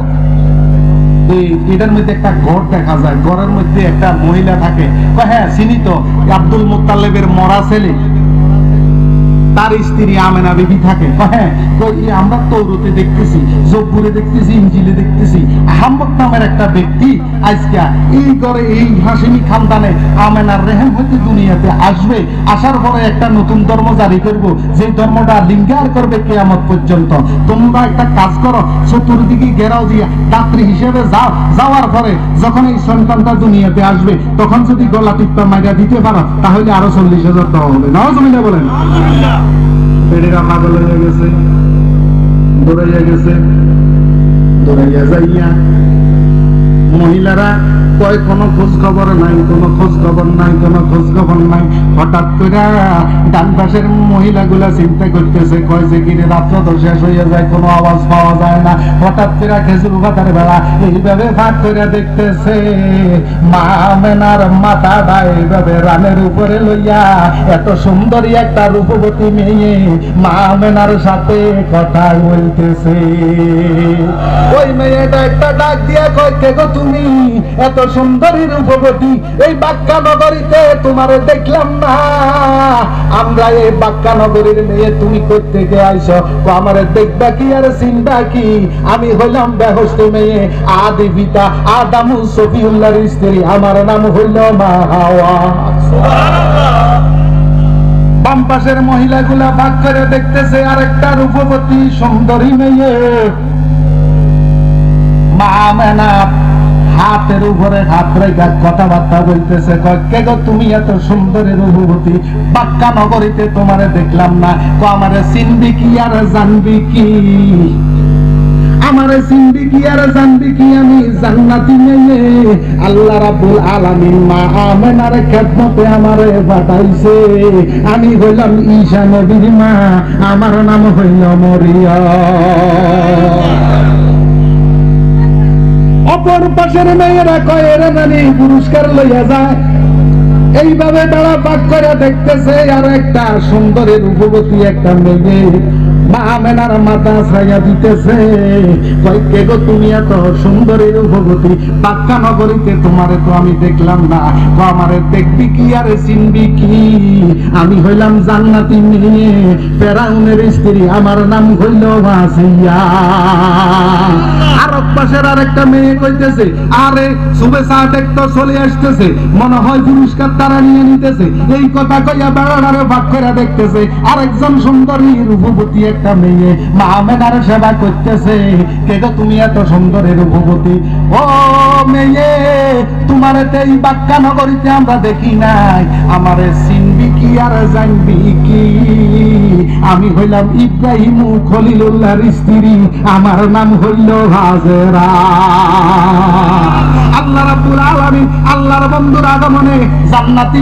A: এটার মধ্যে একটা ঘর দেখা যায়, ঘরের মধ্যে একটা মহিলা থাকে। হ্যাঁ চিনি তো, আব্দুল মুত্তালেবের মরা ছেলে। তার স্ত্রী আমেনা বিবি থাকে। হ্যাঁ, আমরা তৌরাতে দেখতেছি, জব্বুরে দেখতেছি, ইনজিলে দেখতেছি, আহমদ নামের একটা ব্যক্তি আজকে এই ঘরে এই হাসিমি খানদানে আমেনার রেহেম হইতে দুনিয়াতে আসবে, আসার পরে একটা নতুন ধর্ম জারি করব, যে ধর্মটা লিঙ্গার করবে কিয়ামত পর্যন্ত। তোমরা একটা কাজ করো, চতুর্দিকে ঘেরাও দিয়া দাত্রী হিসেবে যাও, যাওয়ার পরে যখন এই সন্তানটা দুনিয়াতে আসবে তখন যদি গলা টিপ্পা মাইরা দিতে পারো তাহলে আরো 40,000 দেওয়া হবে। নাউজুবিল্লাহ বলেন। পেড়েরা পাগল হয়ে গেছে, দৌড়াইয়া গেছে, দৌড়াইয়া যাইয়া মহিলারা কয় কোনো খোঁজ খবর নাই, কোনো খোঁজ খবর নাই, কোনো খোঁজ খবর নাই। হঠাৎ করে ডান পাশের মহিলাগুলা চিন্তা করতেছে, কয় যে কিনে রাত্র তো শেষ হয়ে যায়, কোনো আওয়াজ পাওয়া যায় না। হঠাৎ করে খেজুর পাতার বেলা এইভাবে ভাগ করে দেখতেছে মা আমেনার মাথাটা এইভাবে রানের উপরে লইয়া এত সুন্দরী একটা রূপবতী মেয়ে মা আমেনার সাথে কথা বলতেছে। ওই মেয়েটা একটা ডাক দিয়া কয়, কে গো তুমি? এত সুন্দরী রূপবতী, এই বাক্কা নগরীতে তোমারে দেখলাম না। আমরা এই বাক্কা নগরীর মেয়ে, তুমি কই থেকে আইছো? আমারে দেখবা কি আর চিনবা কি? আমি হইলাম বেহস্ত মেয়ে, আদি পিতা আদম সফিউল্লাহর স্ত্রী, আমার নাম হইল মা হাওয়া। বাম পাশের মহিলাগুলা ভাগ করে দেখতেছে আরেকটা রূপবতী সুন্দরী মেয়ে মা আমেনা হাতের উপরে হাত রেখে কথাবার্তা বলতেছে। কে গো তুমি? এত সুন্দরী রূপবতী, বাক্কা নগরীতে তোমারে দেখলাম না। আমারে চিনবি কি আর জানবি কি? আমারে চিনবি কি আর জানবি কি? আমি জান্নাতি মেয়ে, আল্লাহ রাব্বুল আলামিন মা আমেনার খেদমতে আমারে পাঠাইছে। আমি হইলাম ঈসা নবীর মা, আমার নাম হইল মরিয়ম। অপর পাশের মেয়েরা কয় এরা জানি পুরস্কার লইয়া যায়। এইভাবে তারা পাক করে দেখতেছে আর একটা সুন্দরী রূপবতী একটা মেয়ে মা আমেনার মাথা ছাইয়া দিতেছে। কয় কে গো তুমি? এত সুন্দরী রূপবতী, বাক্কা নগরীতে তোমারে তো আমি দেখলাম না। আমারে দেখবি কি আর চিনবি কি? আমি হইলাম জান্নাতি মেয়ে, ফেরাউনের স্ত্রী, আমার নাম হইল আসিয়া। আরব পাশের আরেকটা মেয়ে কইতেছে, আরে শুভে সাদেক তো চলে আসতেছে, মনে হয় পুরস্কার তারা নিয়ে নিতেছে। এই কথা কইয়া বেড়ারে ভাগ করে দেখতেছে আরেকজন সুন্দরী রূপবতী একটা মেয়ে মা আমেনার সেবা করতেছে। কে গো তুমি? এত সুন্দরী রূপবতী, ও মেয়ে তোমারে তো এই বাক্কা নগরীতে আমরা দেখি নাই। আমারে চিনবি কি আর জানবি কি? আমি হইলাম ইব্রাহিম খলিলুল্লাহর স্ত্রী, আমার নাম হইল হাজেরা। আল্লাহ রাব্বুল আলামিন আল্লাহর বন্ধুর আগমনে জান্নাতি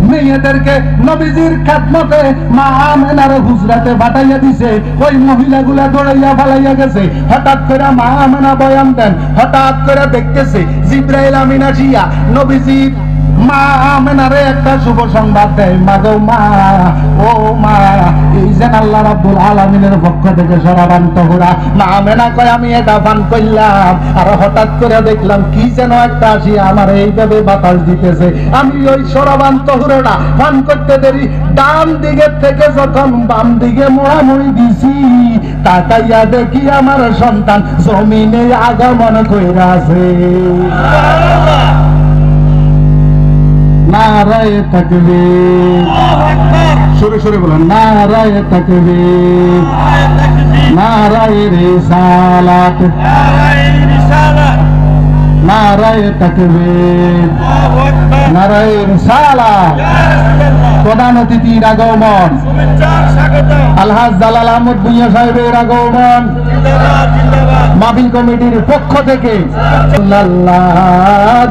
A: মেয়েদেরকে নবীজির খেদমতে মা আমেনার হুজরাতে পাঠাইয়া দিছে। ওই মহিলাগুলা দৌড়াইয়া পালাইয়া গেছে। হঠাৎ করে মা আমেনা বয়ান দেন, হঠাৎ করে দেখতেছে জিবরাইল আমিন আসিয়া নবীজির মা আমেনারে একটা শুভ সংবাদ দেয়। মা গো মা, ও মা, এই যে আল্লাহ রাব্বুল আলামিনের পক্ষ থেকে সরাবান তহুরা। মা আমেনা কয় আমি এটা পান করলাম, আর হঠাৎ করে দেখলাম কি যেন একটা আসিয়া আমার এইভাবে বাতাস দিতেছে। আমি ওই সরাবান তহুরাটা পান করতে দেরি ডান দিকের থেকে যখন বাম দিকে মোড়ামুড়ি দিছি, তাকাইয়া দেখি আমার সন্তান জমিনে আগমন কইরাছে। নারায়ে তাকবীর, সরে সরে বলেন নারায়ে তাকবীর, নারায়ে রিসালাত, নারায়ে তাকবীর, নারায়ে রিসালাত। প্রধান অতিথির আগমন, আলহাজ জালাল আহমদ ভূঁইয়া সাহেবের আগমন মাহফিল কমিটির পক্ষ থেকে।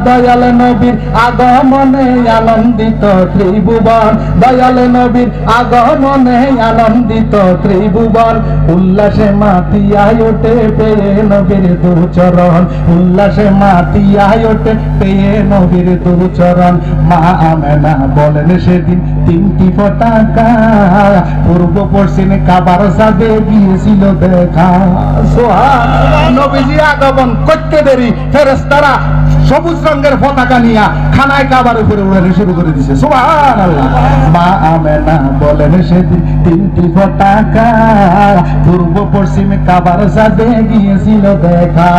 A: দয়াল নবীর আগমনে আনন্দিত ত্রিভুবন, দয়াল নবীর আগমনে আনন্দিত ত্রিভুবন। উল্লাসে মাতিয়ায় ওঠে পেয়ে নবীর দুচরণ, উল্লাসে মাতিয়ায় ওঠে পেয়ে নবীর দুচরণ। মা আমেনা বলেন সেদিন তিনটি পতাকা পূর্ব পশ্চিম কাবার সাথে গিয়েছিল দেখা। নবীজি আগমন করতে দেরি ফেরেশতারা
B: সবুজ রঙের পতাকা নিয়ে খানায় কাবার উপরে উড়ানো শুরু করে দিছে। সুবহানাল্লাহ। মা আমেনা বলেন সেদিন তিনটি পতাকা পূর্ব পশ্চিমে কাবার সাথে গিয়েছিল দেখা।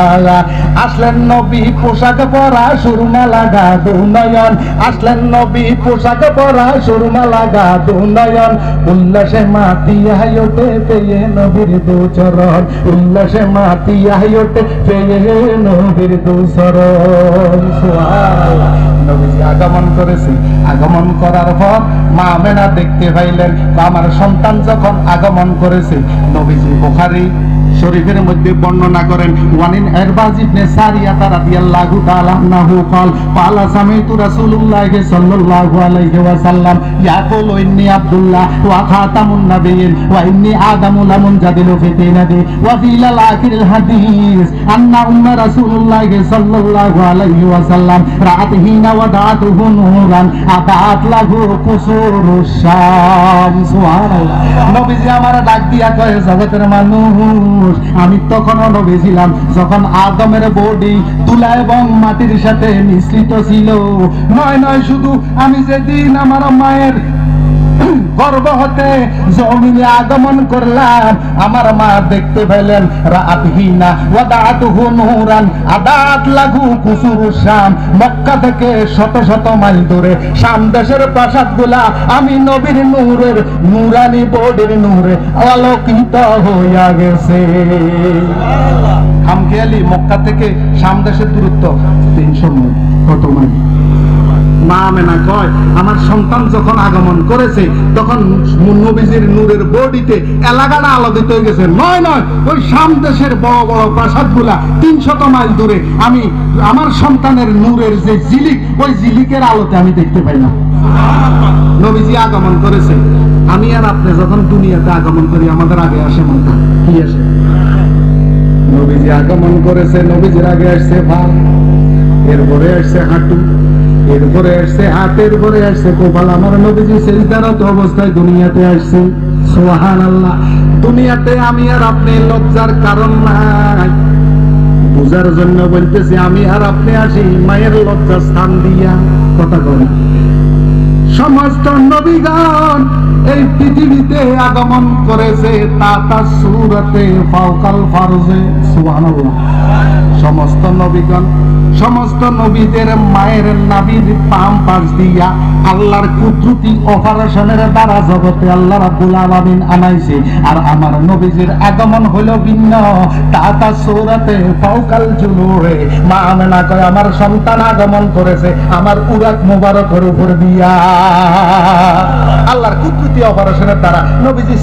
B: আসলেন নবী পোশাক পরা সুরমা লাগা দুনয়ন, আসলেন নবী পোশাক পরা সুরমা লাগা দুনয়ন, উল্লাসে মাতিয়া ওঠে পেয়ে নবীর দুচরণ, উল্লাসে মাতিয়া ওঠে পেয়ে নবীর দুচরণ। সুবহানাল্লাহ। নবীজি আগমন করেছে, আগমন করার পর মা আমেনা দেখতে পাইলেন আমার সন্তান যখন আগমন করেছে। নবীজি বুখারী শরীফের মধ্যে বর্ণনা করেন ওয়ানিন ইরবাজ ইবনে সারিয়াহ রাদিয়াল্লাহু তাআলা আনহু قال قال سمعت رسول الله صلى الله عليه وسلم يقول اني عبد الله وخاتم النبيين واني ادم لمنجدل في دينه وفي الاخر الحديث ان ام رسول الله صلى الله عليه وسلم رات حين ودعته نورا اضاءت له قصور الشام। সুবহানাল্লাহ। নবীজি আমার ডাক দিয়া কয় জগতের মানুষ, আমি তখনও নবী ছিলাম যখন আদমের বডি তুলা এবং মাটির সাথে মিশ্রিত ছিল। নয় নয়, শুধু আমি যেদিন আমার মায়ের গর্ভ হতে জমিনে আগমন করলাম, আমার মা দেখতে পেলেন রাতহিনা ওয়াদাতুহু নূরান আদাত লাহু কুসুরুশ শাম। মক্কা থেকে শত শত মাইল দূরে শাম দেশের প্রাসাদগুলা আমি নবীর নূরের নূরানি বডির নূরে আলোকিত হইয়া গেছে। খামখেয়ালি মক্কা থেকে শাম দেশের দূরত্ব 300 মাইল। কত মাইল? মা আমেনা কয় আমার সন্তান যখন আগমন করেছে তখন নবীজির নূরের বডিতে এলাকাটা আলোকিত হয়ে গেছে। নয় নয়, ওই শাম দেশের বড় বড় প্রাসাদগুলা 300 মাইল দূরে আমি আমার সন্তানের নূরের যে ঝিলিক, ওই ঝিলিকের আলোতে আমি দেখতে পাইলাম। নবীজি আগমন করেছে। আমি আর আপনি যখন দুনিয়াতে আগমন করি আমাদের আগে আসে মাথা, কি আসে? নবীজি আগমন করেছে, নবীজির আগে আসছে ভাই, এরপরে আসছে হাঁটু, এরপরে আসছে হাতের পরে আসছে কপাল। আমার নবীজি সিজদারত অবস্থায় দুনিয়াতে আসছে। সুবহানাল্লাহ। দুনিয়াতে আমি আর আপনি লজ্জার কারণ নাই, বুঝার জন্য বলতেছি আমি আর আপনি আসি মায়ের লজ্জা স্থান দিয়া। কথা বলেন। সমস্ত নবীগণ এই পৃথিবীতে আগমন করেছে তাতা সূরাতে ফাওকাল ফারজে। সুবহানাল্লাহ। সমস্ত নবীগণ, সমস্ত নবীদের মায়ের নাভির পাম পাশ দিয়া আল্লাহর কুদরতি অপারেশনের দ্বারা জগতে আল্লাহ রাব্বুল আলামিন আনাইছে। আর আমার নবীজির আগমন হলো ভিন্ন, তাতা সূরাতে ফাওকাল জুলুহে। মা আমেনা কয় আমার সন্তান আগমন করেছে আমার উরাক মোবারকের উপর দিয়া। আল্লাহর কুদরতি অপারেশনের দ্বারা নবীজি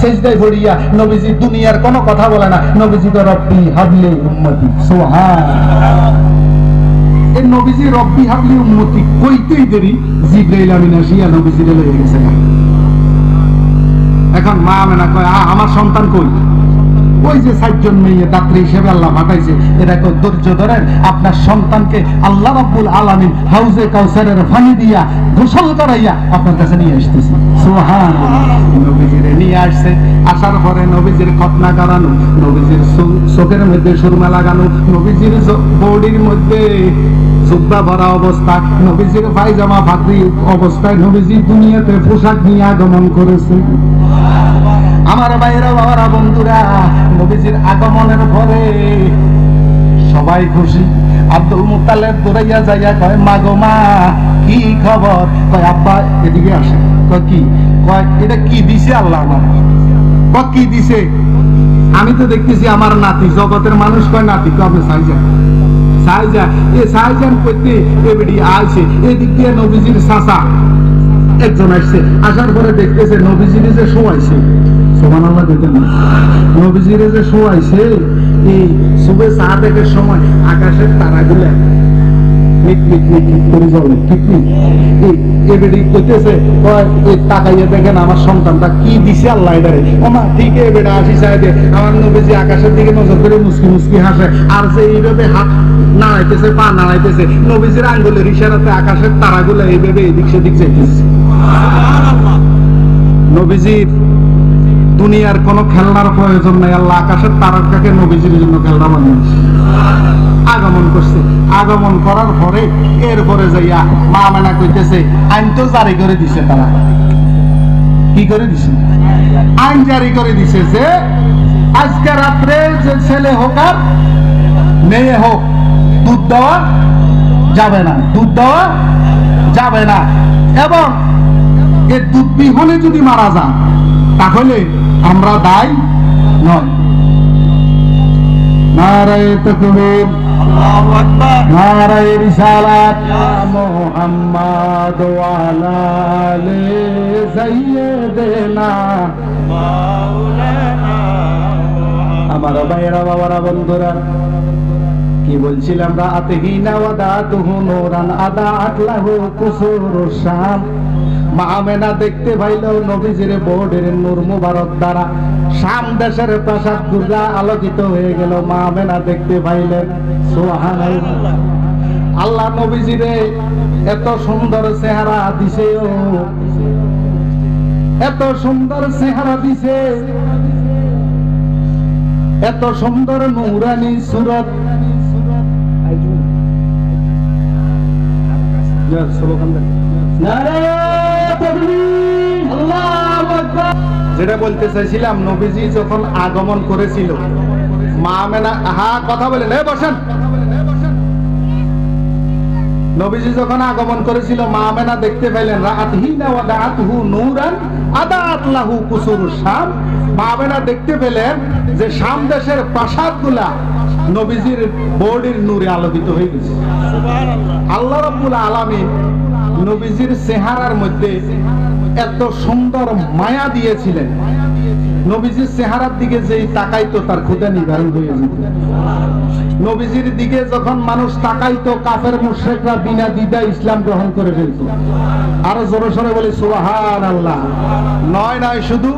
B: সেজদায় পড়িয়া নবীজি দুনিয়ার কোনো কথা বলে না। নবীজি তো রব্বি হাবলি উম্মতি। সুবহানাল্লাহ। এই নবীজি রব্বি হাবলি উম্মতি কইতেই দেরি জিবরাইল আমিন আসিয়া নবীজিরে লইয়া গেছে। এখন মা আমেনা কয় আমার সন্তান কই? ওই যে 4 জন মেয়ে দাত্রী হিসেবে আল্লাহ পাঠাইছে, এটাকে ধৈর্য ধরেন, আপনার সন্তানকে আল্লাহ রাব্বুল আলামিন হাউজে কাউসারের পানি দিয়া গোসল করাইয়া আপনার কাছে নিয়ে আসতেছে। সুবহানাল্লাহ। নবীজিরে নিয়ে আসছে। আসার পরে নবীজির খতনা করানো, নবীজির চোখের মধ্যে সুরমা লাগানো, নবীজির বডির মধ্যে জুব্বা ভরা অবস্থা, নবীজির পায়জামা ফাঁকরি অবস্থায় নবীজি দুনিয়াতে পোশাক নিয়ে আগমন করেছে। আমার ভাইরা, বাবারা, বন্ধুরা, নবীজির আগমনের পরে সবাই খুশি। আব্দুল মুত্তালিব দৌড়াইয়া যাইয়া কয় মা গো মা, কি খবর? কয় আব্বা এদিকে আসে। কয় কি? কয় এটা কি দিছে আল্লাহ আমার। কয় কি দিছে? আমি তো দেখতেছি আমার নাতি। জগতের মানুষ কয় নাতি, কবে সাইজা সাইজা এ সাইজান করতে এবারে আইছে। এদিক দিয়ে নবীজির চাচা একজন আসছে। আসার পরে দেখতেছে নবীজির যে শোয়াইছে, সুবহানাল্লাহ দেখেন, নবীজির যে শোয়াইছে, এই সুবে চা দেখার সময় আকাশের তারাগুলা মিট মিট মিট মিট করে জ্বলে। ঠিক নেই? এবারে কইতেছে এই তাকাইয়া দেখেন আমার সন্তানটা কি দিছে আল্লাহ এটারে। ওমা ঠিক এবারে আসি চাই দে আমার নবীজি আকাশের দিকে নজর করে মুস্কি মুস্কি হাসে। আর যে এইভাবে হাত নাড়াইতেছে, পা নাড়াইতেছে, নবীজির আঙ্গুলের ইশারাতে আকাশের তারাগুলা এইভাবে এদিক সেদিক যাইতেছে। নবীজির দুনিয়ার কোনো খেলনার প্রয়োজন নাই, আল্লাহ আকাশের তারকাকে নবীজির জন্য খেলনা বানিয়েছে। আগমন করছে, আগমন করার পরে এরপরে যাইয়া মা আমেনা কইতেছে আইন তো জারি করে দিছে। তারা কি করে দিছে? আইন জারি করে দিছে যে আজকে রাত্রে যে ছেলে হোক আর মেয়ে হোক দুধ দেওয়া যাবে না, দুধ দেওয়া যাবে না। এবং এ দুধ বিহনে যদি মারা যান তাহলে আমরা দায়ী নয়। নারায়ে তাকবীর, আল্লাহু আকবার, নারায়ে রিসালাত, ইয়া মুহাম্মাদ ওয়া আলা আলি সাইয়্যিদিনা মাওলানা। আমার ভাইরা বাবারা বন্ধুরা, কি বলছিলাম? রাআতহিনা ওয়া দাতুহু নূরান আদাআত লাহু কুসুরুশ শাম। মা আমেনা দেখতে পাইল নবীজির বোর্ডের নূর মুবারক দ্বারা শাম দেশের প্রাসাদগুলো আলোকিত হয়ে গেল। মা আমেনা দেখতে পাইলেন। সুবহানাল্লাহ। আল্লাহ নবীজিরে এত সুন্দর চেহারা দিছে, এত সুন্দর চেহারা দিছে, এত সুন্দর নূরানি সুরত। যেটা বলতে চাইছিলাম, নবীজি যখন আগমন করেছিল মা আমেনা, কথা বলেন, বসেন। নবীজি যখন আগমন করেছিল মা আমেনা দেখতে পাইলেন রাআতহিনা ওয়া দাআতহু নূরান আদাআত লাহু কুসুরুশ শাম। মা আমেনা দেখতে পেলেন যে শাম দেশের প্রাসাদগুলা নবীজির বোর্ডের নূরে আলোকিত হয়ে গেছে। সুবহানাল্লাহ। আল্লাহ রাব্বুল আলামিন নবীজির চেহারার মধ্যে এত সুন্দর মায়া দিয়েছিলেন, নবীজির চেহারার দিকে যেই তাকাইতো তার ক্ষুধা নিবারণ হয়ে যেত। নবীজির দিকে যখন মানুষ তাকাইতো কাফের মুশরিকরা বিনা দ্বিধায় ইসলাম গ্রহণ করে ফেলত। আরো জোরে সোরে বলি সুবহানাল্লাহ। নয় নয়, শুধু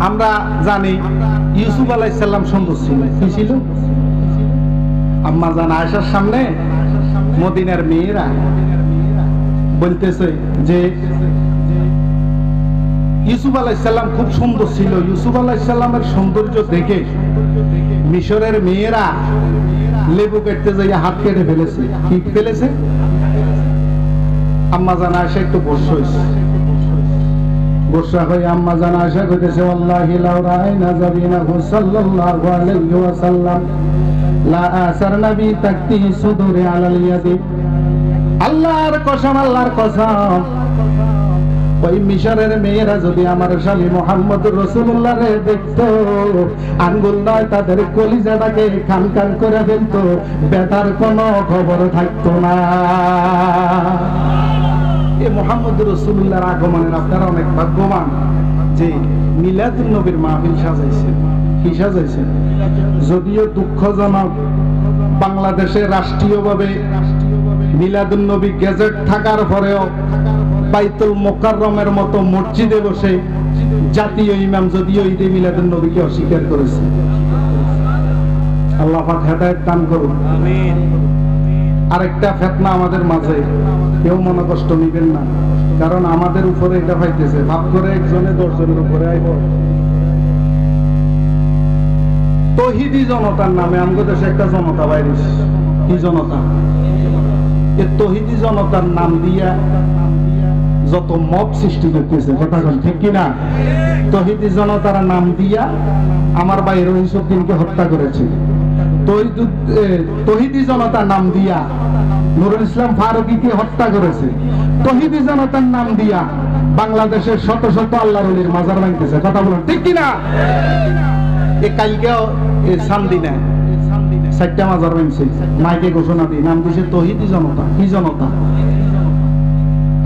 B: আমরা জানি ইউসুফ আলাইহিস সালাম সুন্দর ছিল। কি ছিল? আম্মা জান আয়েশার সামনে মদিনার মেয়েরা বলতেছে যে ইউসুফ আলাইহিস সালাম খুব সুন্দর ছিল। ইউসুফ আলাইহিস সালামের সৌন্দর্য দেখে মিশরের মেয়েরা লেবু কাটতে যাইয়া হাত কেটে ফেলেছে। কি ফেলেছে? আম্মা জান আয়েশা একটু বসে হইছে। বসা হয়ে আম্মা জান আয়েশা কইতেছে ওয়াল্লাহি লাউ রাআইনা যাবিনাহু সাল্লাল্লাহু আলাইহি ওয়াসাল্লাম লা আসারনা বি তাকতিহি সুদুরি আলাল ইয়াদি। আল্লাহর কসম, আল্লাহর কসম, ওই মিশরের মেয়েরা যদি আমার স্বামী মুহাম্মদুর রাসূলুল্লাহ রে দেখতো, আঙ্গুল নয় তাদের কলিজাটাকে খান খান করে ফেলতো, বেটার কোনো খবর থাকতো না। এই মুহাম্মদুর রাসূলুল্লাহর আগমনের আপনারা অনেক ভাগ্যবান যে মিলাদুন নবীর মাহফিল সাজাইছেন। কি সাজাইছেন? যদিও দুঃখজনক, বাংলাদেশে রাষ্ট্রীয়ভাবে মিলাদুন নবী গেজেট থাকার পরেও বাইতুল মুকাররমের মতো মসজিদে বসে জাতীয় ইমাম যদিও ঈদে মিলাদুন নবীকে অস্বীকার করেছে। আল্লাহ পাক হেদায়েত দান করুন, আমিন। আরেকটা ফিতনা আমাদের মাঝে, কেউ মনে কষ্ট নেবেন না, কারণ আমাদের উপরে এটা হইতেছে। ভাব করে একজনে 10 জনের উপরে আইব। তৌহিদি জনতার নামে আমাদের দেশে একটা জনতা বাইরিস। কি জনতা? এই তৌহিদি জনতার নাম দিয়া যত মব সৃষ্টি করতেছে, কথা বল ঠিক কিনা? তৌহিদি জনতার নাম দিয়া আমার ভাই রহিসউদ্দিনকে হত্যা করেছে। তৌহিদি জনতার নাম দিয়া নুরুল ইসলাম ফারুকীকে হত্যা করেছে। তৌহিদি জনতার নাম দিয়া বাংলাদেশের শত শত আল্লাহর ওলির মাজার ভাঙতেছে, কথা বলেন ঠিক কিনা? এই কালকেও এই সান্দিনা 4টা মাজার ভাঙছে, মাইকে ঘোষণা দিয়ে নাম দিয়েছে তৌহিদি জনতা। কি জনতা?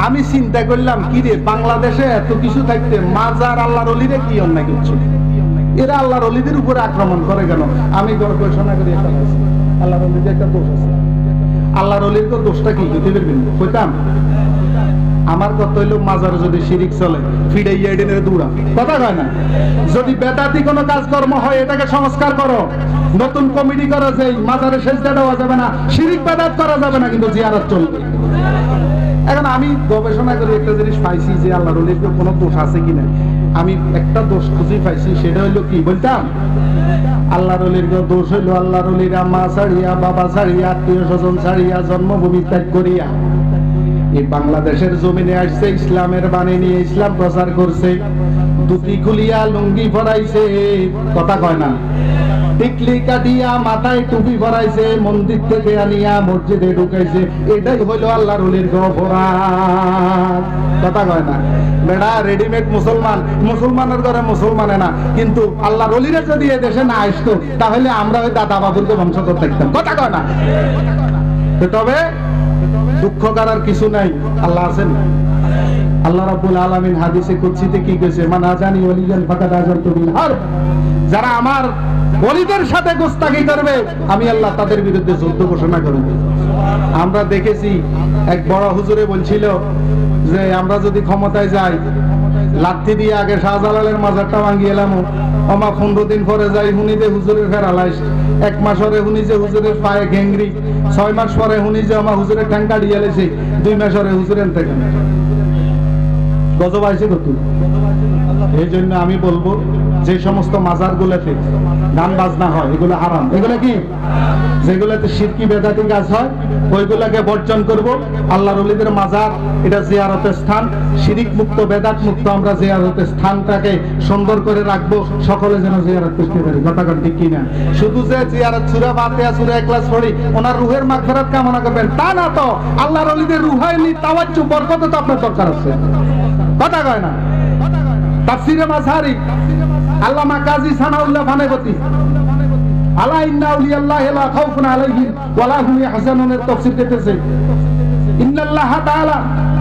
B: আমি চিন্তা করলাম কি রে, বাংলাদেশে এত কিছু থাকতে মাজার আল্লাহর ওলিরে কি অন্যায় করছে? এরা আল্লাহর ওলিদের উপরে আক্রমণ করে কেন? আমি ঘোষণা করি একটা আল্লাহর ওলিদের একটা দোষ আছে। আল্লাহর ওলির তো দোষটা কি হইতে পারবেন? কইতাম আমার কথা হইলো মাজারে যদি শিরিক চলে ফিডাইয়া এডেনের দৌড়া, কথা কয় না? যদি বেদাতি কোনো কাজকর্ম হয় এটাকে সংস্কার করো, নতুন কমিটি করো যে মাজারে সেজদা দেওয়া যাবে না, শিরিক বেদাত করা যাবে না, কিন্তু জিয়ারত চলবে। এখন আমি গবেষণা করে একটা জিনিস পাইছি যে আল্লাহর ওলির কোনো দোষ আছে কিনা। আমি একটা দোষ খুঁজে পাইছি, সেটা হইলো কি বলতাম, আল্লাহর ওলির দোষ হইলো আল্লাহর ওলিরা মা ছাড়িয়া, বাবা ছাড়িয়া, আত্মীয় স্বজন ছাড়িয়া, জন্মভূমি ত্যাগ করিয়া এই বাংলাদেশের জমিনে আসছে, ইসলামের বাণী নিয়ে ইসলাম প্রচার করছে, দুটি খুলিয়া লুঙ্গি পরাইছে, কথা কয় না, টিকলি কাটিয়া মাথায় টুপি পরাইছে, মন্দির থেকে আনিয়া মসজিদে ঢুকাইছে, এটাই হইলো আল্লাহর ওলির অপরাধ, কথা কয় না। বেড়া রেডিমেড মুসলমান, মুসলমানের ঘরে মুসলমানে না, কিন্তু আল্লাহর ওলিরা যদি এ দেশে না আসতো তাহলে আমরা ওই দাদা বাবুরকে বংশধর দেখতাম, কথা কয় না। তবে দুঃখ করার কিছু নাই, আল্লাহ আছেন। আল্লাহ রাব্বুল আলামিন হাদিসে কুদসিতে কি কইছে, মান আজানি ওয়ালিয়ান ফাকাদ আযানতু বিল হারব, যারা আমার ওলিদের সাথে গোস্তাকি করবে আমি আল্লাহ তাদের বিরুদ্ধে যুদ্ধ ঘোষণা করব। আমরা দেখেছি এক বড় হুজুরে বলছিল যে আমরা যদি ক্ষমতায় যাই, লাঠি দিয়ে আগে শাহজালালের মাজারটা ভাঙিয়ে এলাম, আমা 15 দিন পরে যাই হুনি যে হুজুরের ফেরালাইস, 1 মাস পরে হুনি যে হুজুরের পায়ে ঘেংরি, 6 মাস পরে হুনি যে আমার হুজুরের ঠ্যাঙ্কা দিয়ে লেছে, 2 মাস পরে হুজুরের থেকে গজব আইছে কত। এই জন্য আমি বলবো যে সমস্ত মাজার গুলোতে গান বাজনা হয় এগুলো হারাম, এগুলো কি, যেগুলোতে শিরকি বেদাতি কাজ হয় ওইগুলোকে বর্জন করব। আল্লাহর ওলিদের মাজার এটা জিয়ারতের স্থান, শিরিক মুক্ত বেদাত মুক্ত আমরা জিয়ারতের স্থানটাকে সুন্দর করে রাখবো, সকলে যেন জিয়ারত করতে পারি, কথা কন ঠিক কিনা। শুধু যে জিয়ারত সূরা ফাতিহা সূরা ইখলাস পড়ি ওনার রূহের মাগফিরাত কামনা করবেন তা না, তো আল্লাহর ওলিদের রুহানি তাওয়াজ্জু বরকত তো আপনার দরকার আছে, কথা কয় না। তাফসীরে মাযহারি আল্লামা কাজী সানাউল্লাহ ফানাগতি আলা ইন্না আউলিয়াল্লাহি লা খাউফুন আলাইহিম ওয়া লা হুম ইয়াহজানুন এর তাফসীর দিতেছে, ইন্নাল্লাহা তাআলা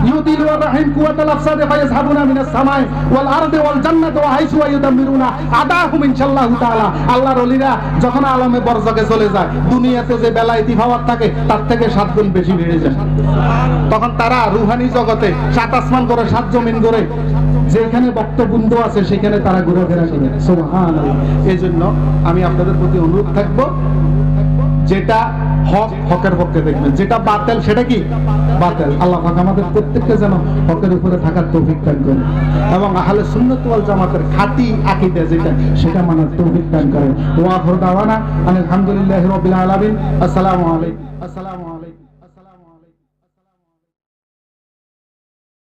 B: ইউদিলু রাহিম কুওয়াতাল আফসাদে ফায়াযহাবুনা মিনাস সামাই ওয়াল আরদি ওয়াল জান্নাতি ওয়া হাইসু ইয়াদামিরুনা আদাহুম ইনশাআল্লাহু তাআলা। আল্লাহর ওলিরা যখন আলমে বরজকে চলে যায়, দুনিয়াতে যে বেলায়েতি পাওয়ার থাকে তার থেকে 7 গুণ বেশি বেড়ে যায়, তখন তারা রূহানি জগতে 7 আসমান করে 7 জমিন করে যেখানে বক্তবৃন্দ আছে সেখানে তারা ঘোরাফেরা করে, সুবহানাল্লাহ। এজন্য আমি আপনাদের প্রতি অনুরোধ থাকবো, যেটা হক হকের পক্ষে দেখবেন, যেটা বাতিল সেটা কি বাতিল। আল্লাহ পাক আমাদের প্রত্যেককে যেন হকের উপরে থাকার তৌফিক দান করেন এবং আহলে সুন্নাত ওয়াল জামাতের খাঁটি আকীদা যেটা সেটা মানার তৌফিক দান করেন। ওয়া আখিরু দাওয়ানা আলহামদুলিল্লাহি রাব্বিল আলামিন। আসসালামু আলাইকুম।